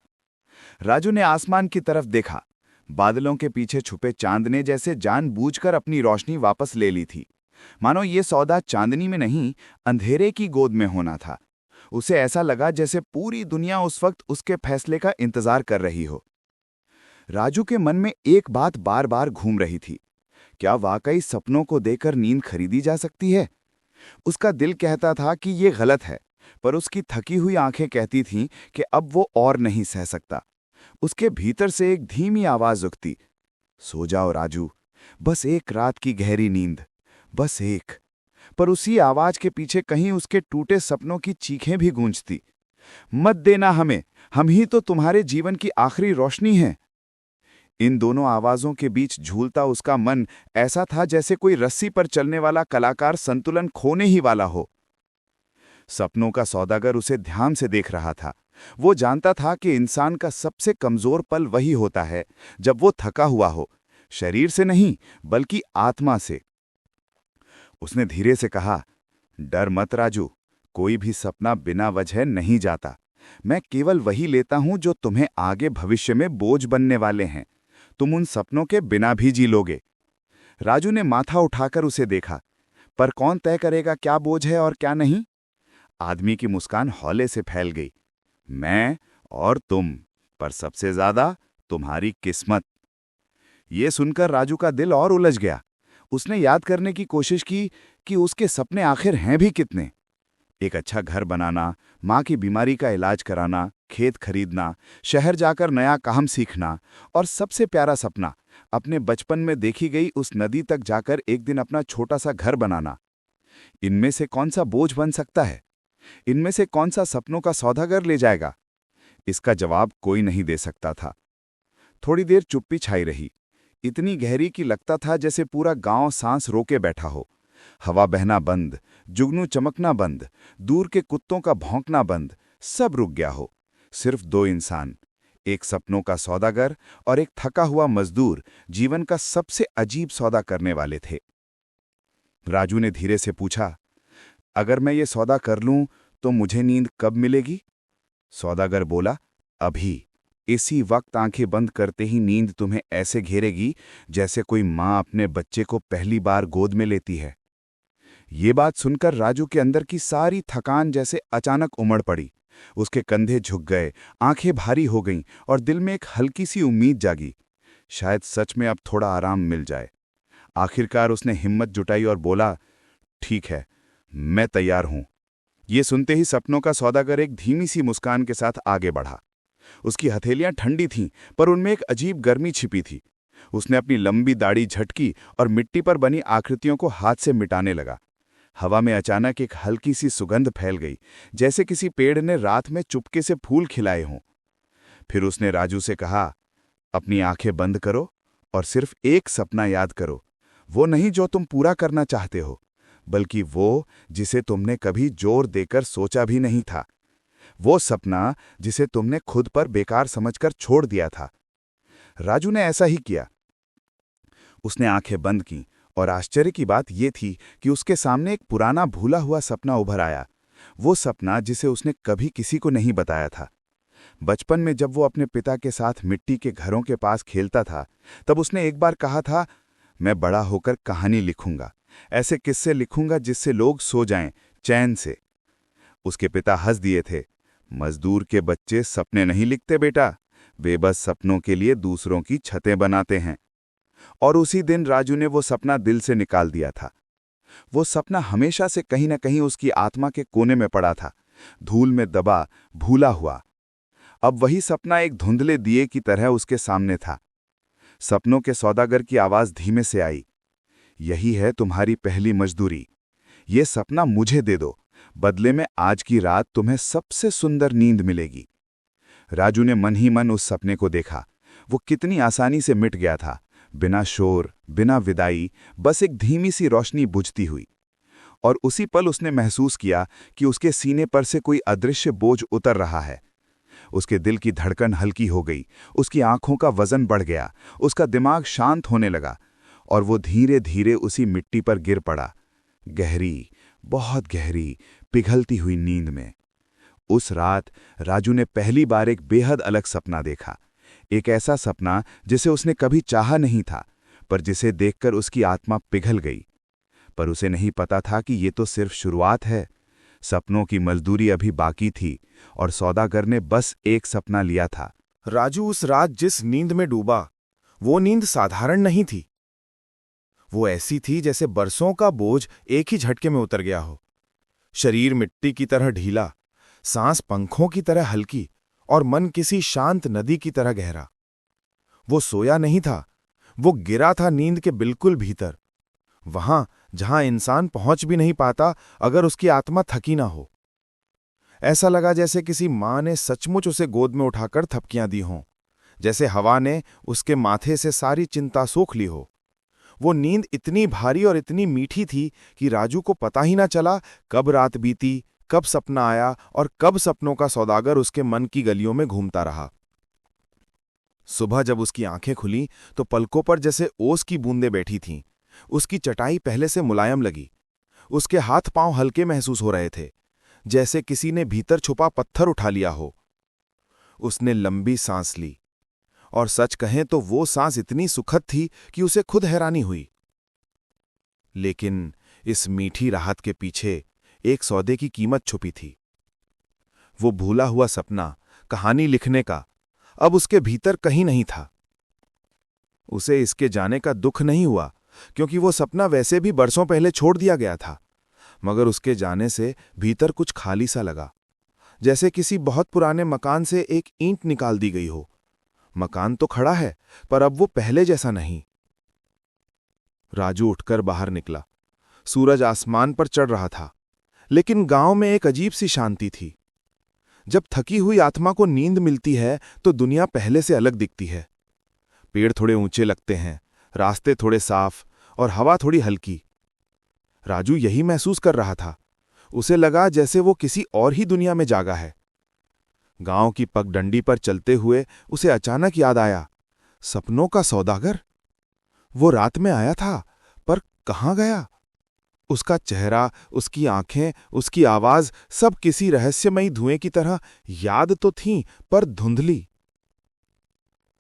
राजू ने आसमान की तरफ देखा। बादलों के पीछे छुपे चांद ने जैसे जानबूझकर अपनी रोशनी वापस ले ली थी। मानो ये सौदा चांदनी में नहीं, अंधेरे की गोद में होना था। उसे ऐसा लगा जैसे पूरी दुनिया उस वक्त उसके फैसले का इंतजार कर रही हो। राजू के मन में एक बात बार बार घूम रही थी, क्या वाकई सपनों को देकर नींद खरीदी जा सकती है? उसका दिल कहता था कि ये गलत है, पर उसकी थकी हुई आंखें कहती थीं कि अब वो और नहीं सह सकता। उसके भीतर से एक धीमी आवाज उगती, सो जाओ राजू, बस एक रात की गहरी नींद, बस एक। पर उसी आवाज के पीछे कहीं उसके टूटे सपनों की चीखें भी गूंजती, मत देना हमें, हम ही तो तुम्हारे जीवन की आखिरी रोशनी हैं। इन दोनों आवाजों के बीच झूलता उसका मन ऐसा था जैसे कोई रस्सी पर चलने वाला कलाकार संतुलन खोने ही वाला हो। सपनों का सौदागर उसे ध्यान से देख रहा था। वो जानता था कि इंसान का सबसे कमजोर पल वही होता है जब वो थका हुआ हो, शरीर से नहीं बल्कि आत्मा से। उसने धीरे से कहा, डर मत राजू, कोई भी सपना बिना वजह नहीं जाता। मैं केवल वही लेता हूं जो तुम्हें आगे भविष्य में बोझ बनने वाले हैं। तुम उन सपनों के बिना भी जी लोगे। राजू ने माथा उठाकर उसे देखा, पर कौन तय करेगा क्या बोझ है और क्या नहीं? आदमी की मुस्कान हौले से फैल गई, मैं और तुम, पर सबसे ज्यादा तुम्हारी किस्मत। ये सुनकर राजू का दिल और उलझ गया। उसने याद करने की कोशिश की कि उसके सपने आखिर हैं भी कितने। एक अच्छा घर बनाना, माँ की बीमारी का इलाज कराना, खेत खरीदना, शहर जाकर नया काम सीखना, और सबसे प्यारा सपना, अपने बचपन में देखी गई उस नदी तक जाकर एक दिन अपना छोटा सा घर बनाना। इनमें से कौन सा बोझ बन सकता है? इनमें से कौन सा सपनों का सौदागर ले जाएगा? इसका जवाब कोई नहीं दे सकता था। थोड़ी देर चुप्पी छाई रही, इतनी गहरी कि लगता था जैसे पूरा गांव सांस रोके बैठा हो। हवा बहना बंद, जुगनू चमकना बंद, दूर के कुत्तों का भौंकना बंद, सब रुक गया हो। सिर्फ दो इंसान, एक सपनों का सौदागर और एक थका हुआ मजदूर, जीवन का सबसे अजीब सौदा करने वाले थे। राजू ने धीरे से पूछा, अगर मैं ये सौदा कर लूं तो मुझे नींद कब मिलेगी? सौदागर बोला, अभी, इसी वक्त आंखें बंद करते ही नींद तुम्हें ऐसे घेरेगी जैसे कोई माँ अपने बच्चे को पहली बार गोद में लेती है। ये बात सुनकर राजू के अंदर की सारी थकान जैसे अचानक उमड़ पड़ी। उसके कंधे झुक गए, आंखें भारी हो गईं और दिल में एक हल्की सी उम्मीद जागी, शायद सच में अब थोड़ा आराम मिल जाए। आखिरकार उसने हिम्मत जुटाई और बोला, ठीक है, मैं तैयार हूं। ये सुनते ही सपनों का सौदागर एक धीमी सी मुस्कान के साथ आगे बढ़ा। उसकी हथेलियां ठंडी थीं, पर उनमें एक अजीब गर्मी छिपी थी। उसने अपनी लंबी दाढ़ी झटकी और मिट्टी पर बनी आकृतियों को हाथ से मिटाने लगा। हवा में अचानक एक हल्की सी सुगंध फैल गई, जैसे किसी पेड़ ने रात में चुपके से फूल खिलाए हों। फिर उसने राजू से कहा, अपनी आंखें बंद करो और सिर्फ एक सपना याद करो, वो नहीं जो तुम पूरा करना चाहते हो, बल्कि वो जिसे तुमने कभी जोर देकर सोचा भी नहीं था, वो सपना जिसे तुमने खुद पर बेकार समझकर छोड़ दिया था। राजू ने ऐसा ही किया। उसने आंखें बंद की और आश्चर्य की बात यह थी कि उसके सामने एक पुराना भूला हुआ सपना उभर आया, वो सपना जिसे उसने कभी किसी को नहीं बताया था। बचपन में जब वो अपने पिता के साथ मिट्टी के घरों के पास खेलता था, तब उसने एक बार कहा था, मैं बड़ा होकर कहानी लिखूंगा, ऐसे किस्से लिखूंगा जिससे लोग सो जाएं चैन से। उसके पिता हंस दिए थे, मजदूर के बच्चे सपने नहीं लिखते बेटा, वे बस सपनों के लिए दूसरों की छतें बनाते हैं। और उसी दिन राजू ने वो सपना दिल से निकाल दिया था। वो सपना हमेशा से कहीं न कहीं उसकी आत्मा के कोने में पड़ा था, धूल में दबा, भूला हुआ। अब वही सपना एक धुंधले दिए की तरह उसके सामने था। सपनों के सौदागर की आवाज धीमे से आई, यही है तुम्हारी पहली मजदूरी, ये सपना मुझे दे दो, बदले में आज की रात तुम्हें सबसे सुंदर नींद मिलेगी। राजू ने मन ही मन उस सपने को देखा। वो कितनी आसानी से मिट गया था, बिना शोर, बिना विदाई, बस एक धीमी सी रोशनी बुझती हुई। और उसी पल उसने महसूस किया कि उसके सीने पर से कोई अदृश्य बोझ उतर रहा है। उसके दिल की धड़कन हल्की हो गई, उसकी आंखों का वजन बढ़ गया, उसका दिमाग शांत होने लगा और वो धीरे धीरे उसी मिट्टी पर गिर पड़ा, गहरी, बहुत गहरी, पिघलती हुई नींद में। उस रात राजू ने पहली बार एक बेहद अलग सपना देखा, एक ऐसा सपना जिसे उसने कभी चाहा नहीं था, पर जिसे देखकर उसकी आत्मा पिघल गई। पर उसे नहीं पता था कि ये तो सिर्फ शुरुआत है। सपनों की मजदूरी अभी बाकी थी और सौदागर ने बस एक सपना लिया था। राजू उस रात जिस नींद में डूबा, वो नींद साधारण नहीं थी। वो ऐसी थी जैसे बरसों का बोझ एक ही झटके में उतर गया हो। शरीर मिट्टी की तरह ढीला, सांस पंखों की तरह हल्की और मन किसी शांत नदी की तरह गहरा। वो सोया नहीं था, वो गिरा था नींद के बिल्कुल भीतर, वहां जहां इंसान पहुंच भी नहीं पाता अगर उसकी आत्मा थकी ना हो। ऐसा लगा जैसे किसी मां ने सचमुच उसे गोद में उठाकर थपकियां दी हों, जैसे हवा ने उसके माथे से सारी चिंता सोख ली हो। वो नींद इतनी भारी और इतनी मीठी थी कि राजू को पता ही ना चला कब रात बीती, कब सपना आया और कब सपनों का सौदागर उसके मन की गलियों में घूमता रहा। सुबह जब उसकी आंखें खुली तो पलकों पर जैसे ओस की बूंदें बैठी थीं। उसकी चटाई पहले से मुलायम लगी। उसके हाथ पांव हल्के महसूस हो रहे थे, जैसे किसी ने भीतर छुपा पत्थर उठा लिया हो। उसने लंबी सांस ली, और सच कहें तो वो सांस इतनी सुखद थी कि उसे खुद हैरानी हुई। लेकिन इस मीठी राहत के पीछे एक सौदे की कीमत छुपी थी। वो भूला हुआ सपना, कहानी लिखने का, अब उसके भीतर कहीं नहीं था। उसे इसके जाने का दुख नहीं हुआ, क्योंकि वो सपना वैसे भी बरसों पहले छोड़ दिया गया था। मगर उसके जाने से भीतर कुछ खाली सा लगा, जैसे किसी बहुत पुराने मकान से एक ईंट निकाल दी गई हो। मकान तो खड़ा है, पर अब वो पहले जैसा नहीं। राजू उठकर बाहर निकला। सूरज आसमान पर चढ़ रहा था, लेकिन गांव में एक अजीब सी शांति थी। जब थकी हुई आत्मा को नींद मिलती है तो दुनिया पहले से अलग दिखती है। पेड़ थोड़े ऊंचे लगते हैं, रास्ते थोड़े साफ और हवा थोड़ी हल्की। राजू यही महसूस कर रहा था। उसे लगा जैसे वो किसी और ही दुनिया में जागा है। गांव की पगडंडी पर चलते हुए उसे अचानक याद आया, सपनों का सौदागर। वो रात में आया था, पर कहाँ गया? उसका चेहरा, उसकी आंखें, उसकी आवाज सब किसी रहस्यमयी धुएं की तरह याद तो थीं, पर धुंधली।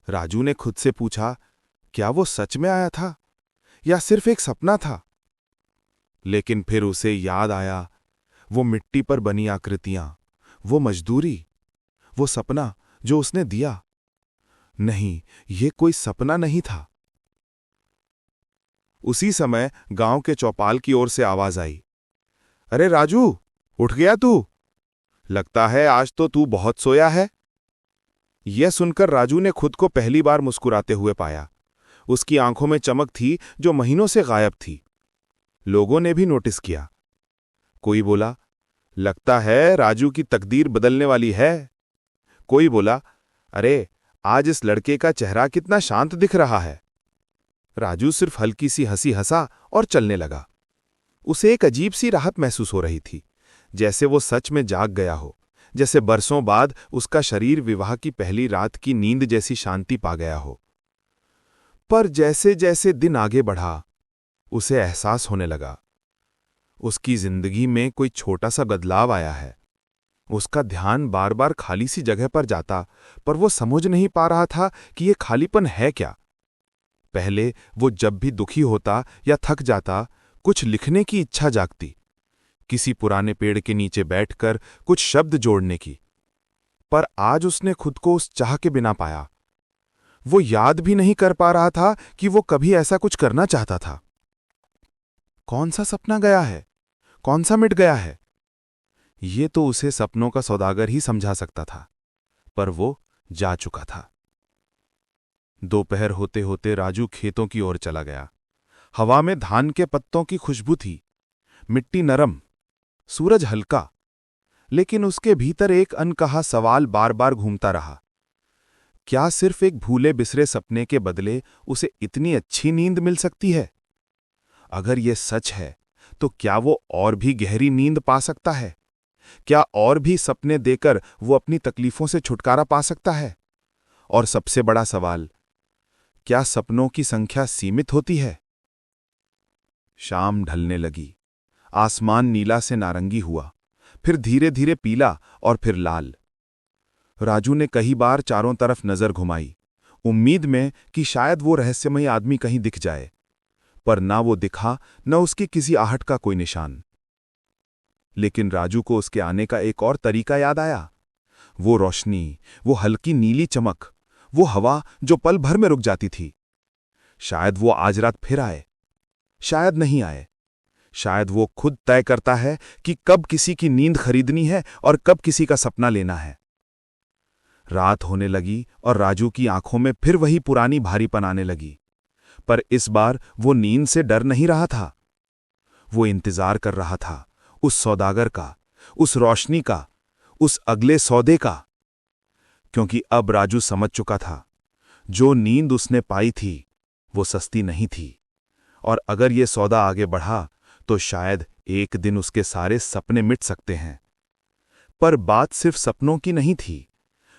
राजू ने खुद से पूछा, क्या वो सच में आया था या सिर्फ एक सपना था? लेकिन फिर उसे याद आया, वो मिट्टी पर बनी आकृतियां, वो मजदूरी, वो सपना जो उसने दिया। नहीं, ये कोई सपना नहीं था। उसी समय गांव के चौपाल की ओर से आवाज आई, अरे राजू, उठ गया तू? लगता है आज तो तू बहुत सोया है। यह सुनकर राजू ने खुद को पहली बार मुस्कुराते हुए पाया। उसकी आंखों में चमक थी जो महीनों से गायब थी। लोगों ने भी नोटिस किया। कोई बोला, लगता है राजू की तकदीर बदलने वाली है। कोई बोला, अरे आज इस लड़के का चेहरा कितना शांत दिख रहा है। राजू सिर्फ हल्की सी हंसी हंसा और चलने लगा। उसे एक अजीब सी राहत महसूस हो रही थी, जैसे वो सच में जाग गया हो, जैसे बरसों बाद उसका शरीर विवाह की पहली रात की नींद जैसी शांति पा गया हो। पर जैसे जैसे दिन आगे बढ़ा, उसे एहसास होने लगा, उसकी जिंदगी में कोई छोटा सा बदलाव आया है। उसका ध्यान बार बार खाली सी जगह पर जाता, पर वो समझ नहीं पा रहा था कि ये खालीपन है क्या। पहले वो जब भी दुखी होता या थक जाता, कुछ लिखने की इच्छा जागती, किसी पुराने पेड़ के नीचे बैठकर कुछ शब्द जोड़ने की। पर आज उसने खुद को उस चाह के बिना पाया। वो याद भी नहीं कर पा रहा था कि वो कभी ऐसा कुछ करना चाहता था। कौन सा सपना गया है, कौन सा मिट गया है, ये तो उसे सपनों का सौदागर ही समझा सकता था, पर वो जा चुका था। दोपहर होते होते राजू खेतों की ओर चला गया। हवा में धान के पत्तों की खुशबू थी, मिट्टी नरम, सूरज हल्का, लेकिन उसके भीतर एक अनकहा सवाल बार बार घूमता रहा। क्या सिर्फ एक भूले बिसरे सपने के बदले उसे इतनी अच्छी नींद मिल सकती है? अगर ये सच है, तो क्या वो और भी गहरी नींद पा सकता है? क्या और भी सपने देकर वो अपनी तकलीफों से छुटकारा पा सकता है? और सबसे बड़ा सवाल, क्या सपनों की संख्या सीमित होती है? शाम ढलने लगी। आसमान नीला से नारंगी हुआ, फिर धीरे धीरे पीला और फिर लाल। राजू ने कई बार चारों तरफ नजर घुमाई, उम्मीद में कि शायद वो रहस्यमयी आदमी कहीं दिख जाए, पर ना वो दिखा, न उसकी किसी आहट का कोई निशान। लेकिन राजू को उसके आने का एक और तरीका याद आया। वो रोशनी, वो हल्की नीली चमक, वो हवा जो पल भर में रुक जाती थी। शायद वो आज रात फिर आए, शायद नहीं आए। शायद वो खुद तय करता है कि कब किसी की नींद खरीदनी है और कब किसी का सपना लेना है। रात होने लगी और राजू की आंखों में फिर वही पुरानी भारीपन आने लगी, पर इस बार वो नींद से डर नहीं रहा था। वो इंतजार कर रहा था उस सौदागर का, उस रोशनी का, उस अगले सौदे का। क्योंकि अब राजू समझ चुका था, जो नींद उसने पाई थी वो सस्ती नहीं थी, और अगर ये सौदा आगे बढ़ा तो शायद एक दिन उसके सारे सपने मिट सकते हैं। पर बात सिर्फ सपनों की नहीं थी।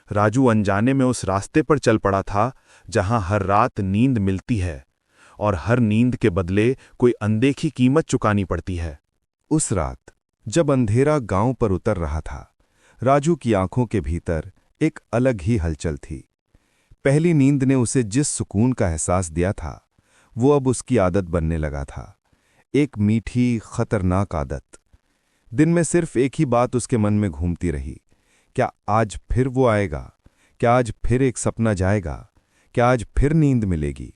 राजू अनजाने में उस रास्ते पर चल पड़ा था जहां हर रात नींद मिलती है और हर नींद के बदले कोई अनदेखी कीमत चुकानी पड़ती है। उस रात जब अंधेरा गांव पर उतर रहा था, राजू की आंखों के भीतर एक अलग ही हलचल थी। पहली नींद ने उसे जिस सुकून का एहसास दिया था, वो अब उसकी आदत बनने लगा था। एक मीठी, खतरनाक आदत। दिन में सिर्फ एक ही बात उसके मन में घूमती रही, क्या आज फिर वो आएगा? क्या आज फिर एक सपना जाएगा? क्या आज फिर नींद मिलेगी?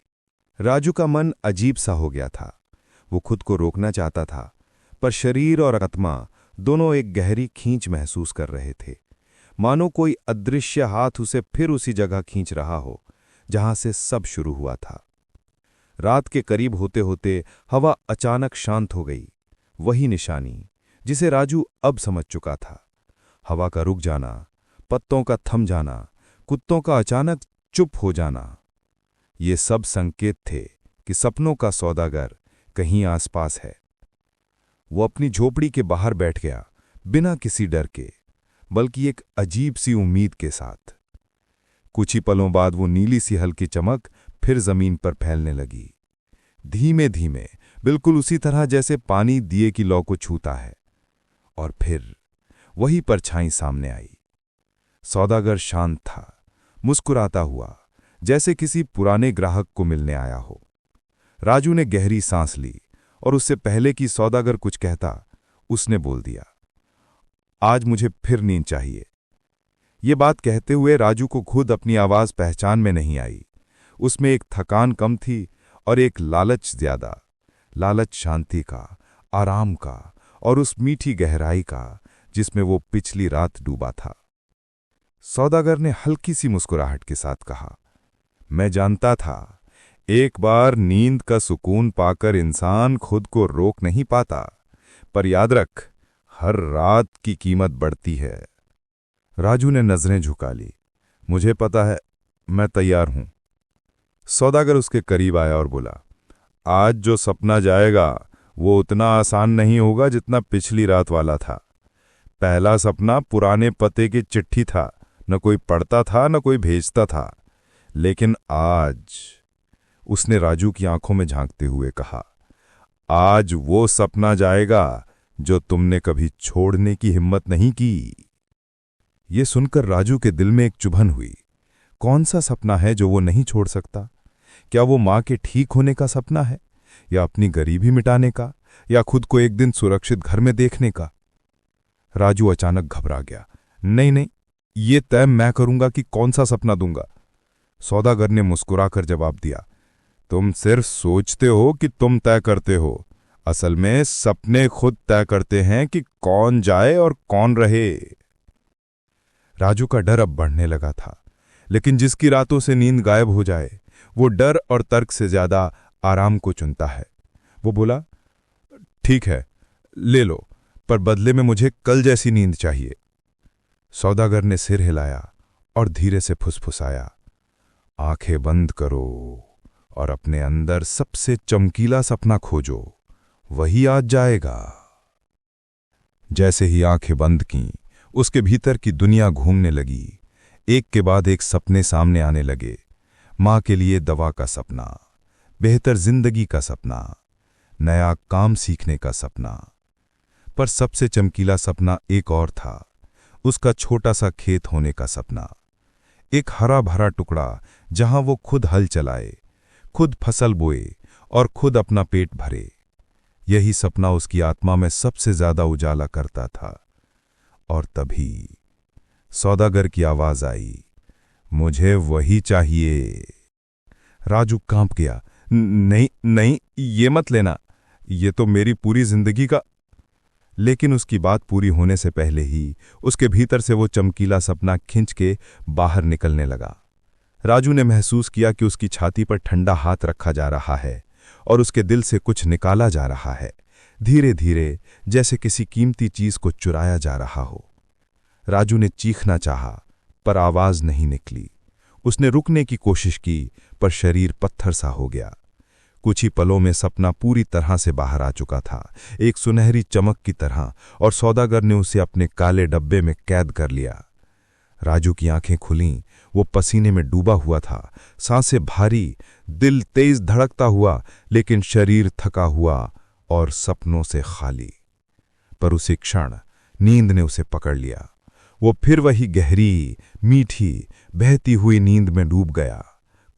राजू का मन अजीब सा हो गया था। वो खुद को रोकना चाहता था, पर शरीर और आत्मा दोनों एक गहरी खींच महसूस कर रहे थे, मानो कोई अदृश्य हाथ उसे फिर उसी जगह खींच रहा हो जहां से सब शुरू हुआ था। रात के करीब होते होते हवा अचानक शांत हो गई। वही निशानी जिसे राजू अब समझ चुका था। हवा का रुक जाना, पत्तों का थम जाना, कुत्तों का अचानक चुप हो जाना, ये सब संकेत थे कि सपनों का सौदागर कहीं आसपास है। वो अपनी झोपड़ी के बाहर बैठ गया, बिना किसी डर के, बल्कि एक अजीब सी उम्मीद के साथ। कुछ ही पलों बाद वो नीली सी हल्की चमक फिर जमीन पर फैलने लगी, धीमे धीमे, बिल्कुल उसी तरह जैसे पानी दिए की लौ को छूता है। और फिर वही परछाई सामने आई। सौदागर शांत था, मुस्कुराता हुआ, जैसे किसी पुराने ग्राहक को मिलने आया हो। राजू ने गहरी सांस ली और उससे पहले कि सौदागर कुछ कहता, उसने बोल दिया, आज मुझे फिर नींद चाहिए। ये बात कहते हुए राजू को खुद अपनी आवाज पहचान में नहीं आई। उसमें एक थकान कम थी और एक लालच ज्यादा। लालच शांति का, आराम का और उस मीठी गहराई का जिसमें वो पिछली रात डूबा था। सौदागर ने हल्की सी मुस्कुराहट के साथ कहा, मैं जानता था, एक बार नींद का सुकून पाकर इंसान खुद को रोक नहीं पाता, पर याद रख, हर रात की कीमत बढ़ती है। राजू ने नजरें झुका ली। मुझे पता है, मैं तैयार हूं। सौदागर उसके करीब आया और बोला, आज जो सपना जाएगा वो उतना आसान नहीं होगा जितना पिछली रात वाला था। पहला सपना पुराने पते की चिट्ठी था, न कोई पढ़ता था न कोई भेजता था। लेकिन आज, उसने राजू की आंखों में झांकते हुए कहा, आज वो सपना जाएगा जो तुमने कभी छोड़ने की हिम्मत नहीं की। ये सुनकर राजू के दिल में एक चुभन हुई। कौन सा सपना है जो वो नहीं छोड़ सकता? क्या वो मां के ठीक होने का सपना है, या अपनी गरीबी मिटाने का, या खुद को एक दिन सुरक्षित घर में देखने का? राजू अचानक घबरा गया। नहीं, ये तय मैं करूंगा कि कौन सा सपना दूंगा। सौदागर ने मुस्कुराकर जवाब दिया, तुम सिर्फ सोचते हो कि तुम तय करते हो, असल में सपने खुद तय करते हैं कि कौन जाए और कौन रहे। राजू का डर अब बढ़ने लगा था, लेकिन जिसकी रातों से नींद गायब हो जाए, वो डर और तर्क से ज्यादा आराम को चुनता है। वो बोला, ठीक है, ले लो, पर बदले में मुझे कल जैसी नींद चाहिए। सौदागर ने सिर हिलाया और धीरे से फुसफुसाया, आंखें बंद करो और अपने अंदर सबसे चमकीला सपना खोजो, वही आज जाएगा। जैसे ही आंखें बंद की, उसके भीतर की दुनिया घूमने लगी। एक के बाद एक सपने सामने आने लगे। मां के लिए दवा का सपना, बेहतर जिंदगी का सपना, नया काम सीखने का सपना। पर सबसे चमकीला सपना एक और था, उसका छोटा सा खेत होने का सपना। एक हरा भरा टुकड़ा जहां वो खुद हल चलाए, खुद फसल बोए और खुद अपना पेट भरे। यही सपना उसकी आत्मा में सबसे ज्यादा उजाला करता था। और तभी सौदागर की आवाज आई, मुझे वही चाहिए। राजू कांप गया। नहीं नहीं, ये मत लेना, ये तो मेरी पूरी जिंदगी का। लेकिन उसकी बात पूरी होने से पहले ही उसके भीतर से वो चमकीला सपना खिंच के बाहर निकलने लगा। राजू ने महसूस किया कि उसकी छाती पर ठंडा हाथ रखा जा रहा है और उसके दिल से कुछ निकाला जा रहा है, धीरे धीरे, जैसे किसी कीमती चीज को चुराया जा रहा हो। राजू ने चीखना चाहा, पर आवाज नहीं निकली। उसने रुकने की कोशिश की, पर शरीर पत्थर सा हो गया। कुछ ही पलों में सपना पूरी तरह से बाहर आ चुका था, एक सुनहरी चमक की तरह, और सौदागर ने उसे अपने काले डब्बे में कैद कर लिया। राजू की आंखें खुलीं, वो पसीने में डूबा हुआ था, सांसें भारी, दिल तेज धड़कता हुआ, लेकिन शरीर थका हुआ और सपनों से खाली। पर उसी क्षण नींद ने उसे पकड़ लिया। वो फिर वही गहरी, मीठी, बहती हुई नींद में डूब गया।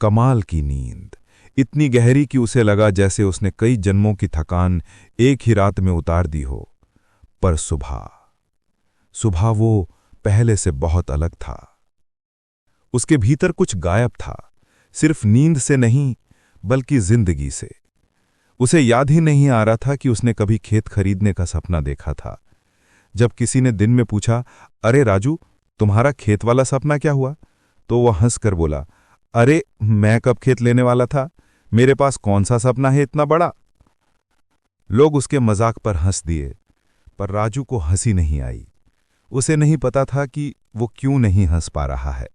कमाल की नींद, इतनी गहरी कि उसे लगा जैसे उसने कई जन्मों की थकान एक ही रात में उतार दी हो। पर सुबह वो पहले से बहुत अलग था। उसके भीतर कुछ गायब था, सिर्फ नींद से नहीं, बल्कि जिंदगी से। उसे याद ही नहीं आ रहा था कि उसने कभी खेत खरीदने का सपना देखा था। जब किसी ने दिन में पूछा, अरे राजू, तुम्हारा खेत वाला सपना क्या हुआ, तो वह हंसकर बोला, अरे मैं कब खेत लेने वाला था, मेरे पास कौन सा सपना है इतना बड़ा। लोग उसके मजाक पर हंस दिए, पर राजू को हंसी नहीं आई। उसे नहीं पता था कि वो क्यों नहीं हंस पा रहा है।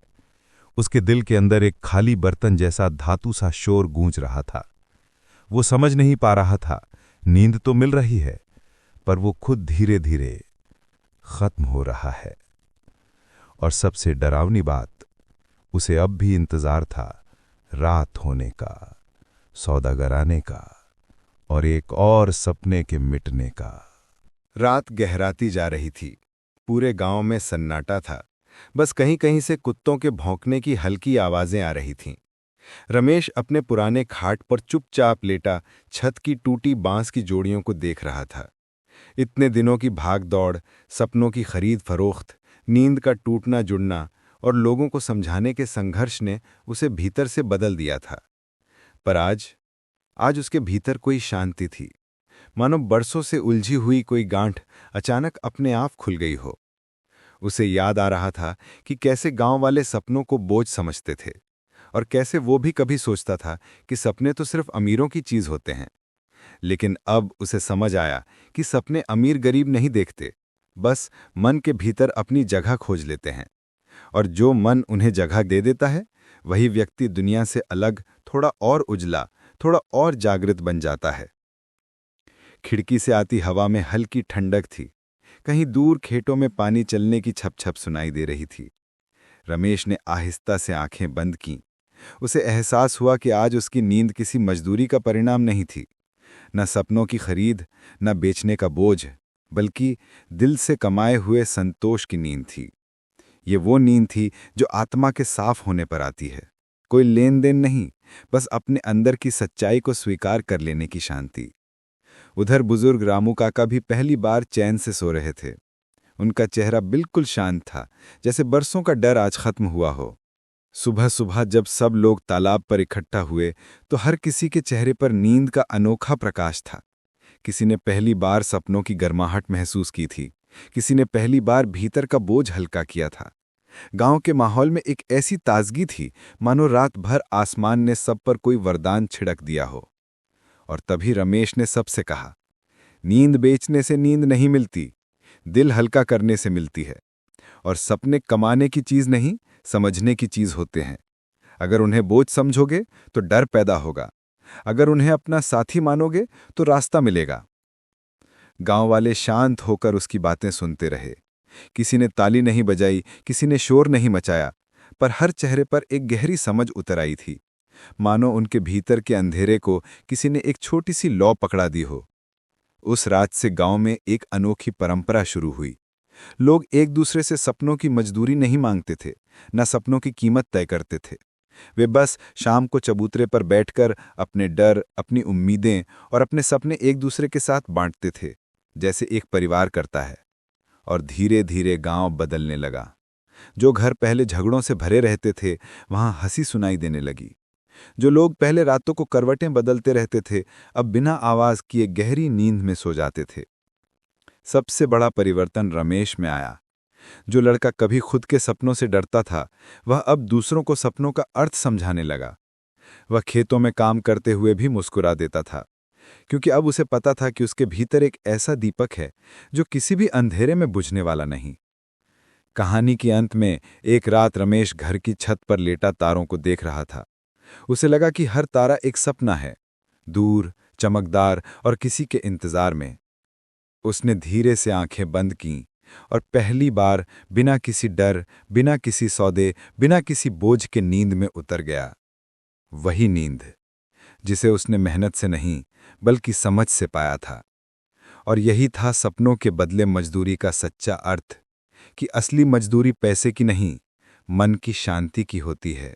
उसके दिल के अंदर एक खाली बर्तन जैसा धातु सा शोर गूंज रहा था। वो समझ नहीं पा रहा था, नींद तो मिल रही है, पर वो खुद धीरे धीरे खत्म हो रहा है। और सबसे डरावनी बात, उसे अब भी इंतजार था रात होने का, सौदागर आने का और एक और सपने के मिटने का। रात गहराती जा रही थी। पूरे गांव में सन्नाटा था। बस कहीं कहीं से कुत्तों के भौंकने की हल्की आवाजें आ रही थीं। रमेश अपने पुराने खाट पर चुपचाप लेटा छत की टूटी बांस की जोड़ियों को देख रहा था। इतने दिनों की भाग दौड़, सपनों की खरीद फरोख्त, नींद का टूटना जुड़ना और लोगों को समझाने के संघर्ष ने उसे भीतर से बदल दिया था। पर आज उसके भीतर कोई शांति थी, मानो बरसों से उलझी हुई कोई गांठ अचानक अपने आप खुल गई हो। उसे याद आ रहा था कि कैसे गांव वाले सपनों को बोझ समझते थे और कैसे वो भी कभी सोचता था कि सपने तो सिर्फ अमीरों की चीज होते हैं। लेकिन अब उसे समझ आया कि सपने अमीर गरीब नहीं देखते, बस मन के भीतर अपनी जगह खोज लेते हैं। और जो मन उन्हें जगह दे देता है, वही व्यक्ति दुनिया से अलग, थोड़ा और उजला, थोड़ा और जागृत बन जाता है। खिड़की से आती हवा में हल्की ठंडक थी। कहीं दूर खेतों में पानी चलने की छप छप सुनाई दे रही थी। रमेश ने आहिस्ता से आंखें बंद कीं। उसे एहसास हुआ कि आज उसकी नींद किसी मजदूरी का परिणाम नहीं थी, न सपनों की खरीद, न बेचने का बोझ, बल्कि दिल से कमाए हुए संतोष की नींद थी। ये वो नींद थी जो आत्मा के साफ होने पर आती है। कोई लेन देन नहीं, बस अपने अंदर की सच्चाई को स्वीकार कर लेने की शांति। उधर बुजुर्ग रामू काका भी पहली बार चैन से सो रहे थे। उनका चेहरा बिल्कुल शांत था, जैसे बरसों का डर आज खत्म हुआ हो। सुबह सुबह जब सब लोग तालाब पर इकट्ठा हुए तो हर किसी के चेहरे पर नींद का अनोखा प्रकाश था। किसी ने पहली बार सपनों की गर्माहट महसूस की थी, किसी ने पहली बार भीतर का बोझ हल्का किया था। गांव के माहौल में एक ऐसी ताजगी थी मानो रात भर आसमान ने सब पर कोई वरदान छिड़क दिया हो। और तभी रमेश ने सबसे कहा, नींद बेचने से नींद नहीं मिलती, दिल हल्का करने से मिलती है। और सपने कमाने की चीज नहीं, समझने की चीज होते हैं। अगर उन्हें बोझ समझोगे तो डर पैदा होगा, अगर उन्हें अपना साथी मानोगे तो रास्ता मिलेगा। गांव वाले शांत होकर उसकी बातें सुनते रहे। किसी ने ताली नहीं बजाई, किसी ने शोर नहीं मचाया, पर हर चेहरे पर एक गहरी समझ उतर आई थी, मानो उनके भीतर के अंधेरे को किसी ने एक छोटी सी लौ पकड़ा दी हो। उस रात से गांव में एक अनोखी परंपरा शुरू हुई। लोग एक दूसरे से सपनों की मजदूरी नहीं मांगते थे, न सपनों की कीमत तय करते थे। वे बस शाम को चबूतरे पर बैठकर अपने डर, अपनी उम्मीदें और अपने सपने एक दूसरे के साथ बांटते थे, जैसे एक परिवार करता है। और धीरे धीरे गांव बदलने लगा। जो घर पहले झगड़ों से भरे रहते थे, वहां हंसी सुनाई देने लगी। जो लोग पहले रातों को करवटें बदलते रहते थे, अब बिना आवाज किए गहरी नींद में सो जाते थे। सबसे बड़ा परिवर्तन रमेश में आया। जो लड़का कभी खुद के सपनों से डरता था, वह अब दूसरों को सपनों का अर्थ समझाने लगा। वह खेतों में काम करते हुए भी मुस्कुरा देता था, क्योंकि अब उसे पता था कि उसके भीतर एक ऐसा दीपक है जो किसी भी अंधेरे में बुझने वाला नहीं। कहानी के अंत में एक रात रमेश घर की छत पर लेटा तारों को देख रहा था। उसे लगा कि हर तारा एक सपना है, दूर, चमकदार और किसी के इंतजार में। उसने धीरे से आंखें बंद कीं और पहली बार बिना किसी डर, बिना किसी सौदे, बिना किसी बोझ के नींद में उतर गया। वही नींद जिसे उसने मेहनत से नहीं बल्कि समझ से पाया था। और यही था सपनों के बदले मजदूरी का सच्चा अर्थ, कि असली मजदूरी पैसे की नहीं, मन की शांति की होती है।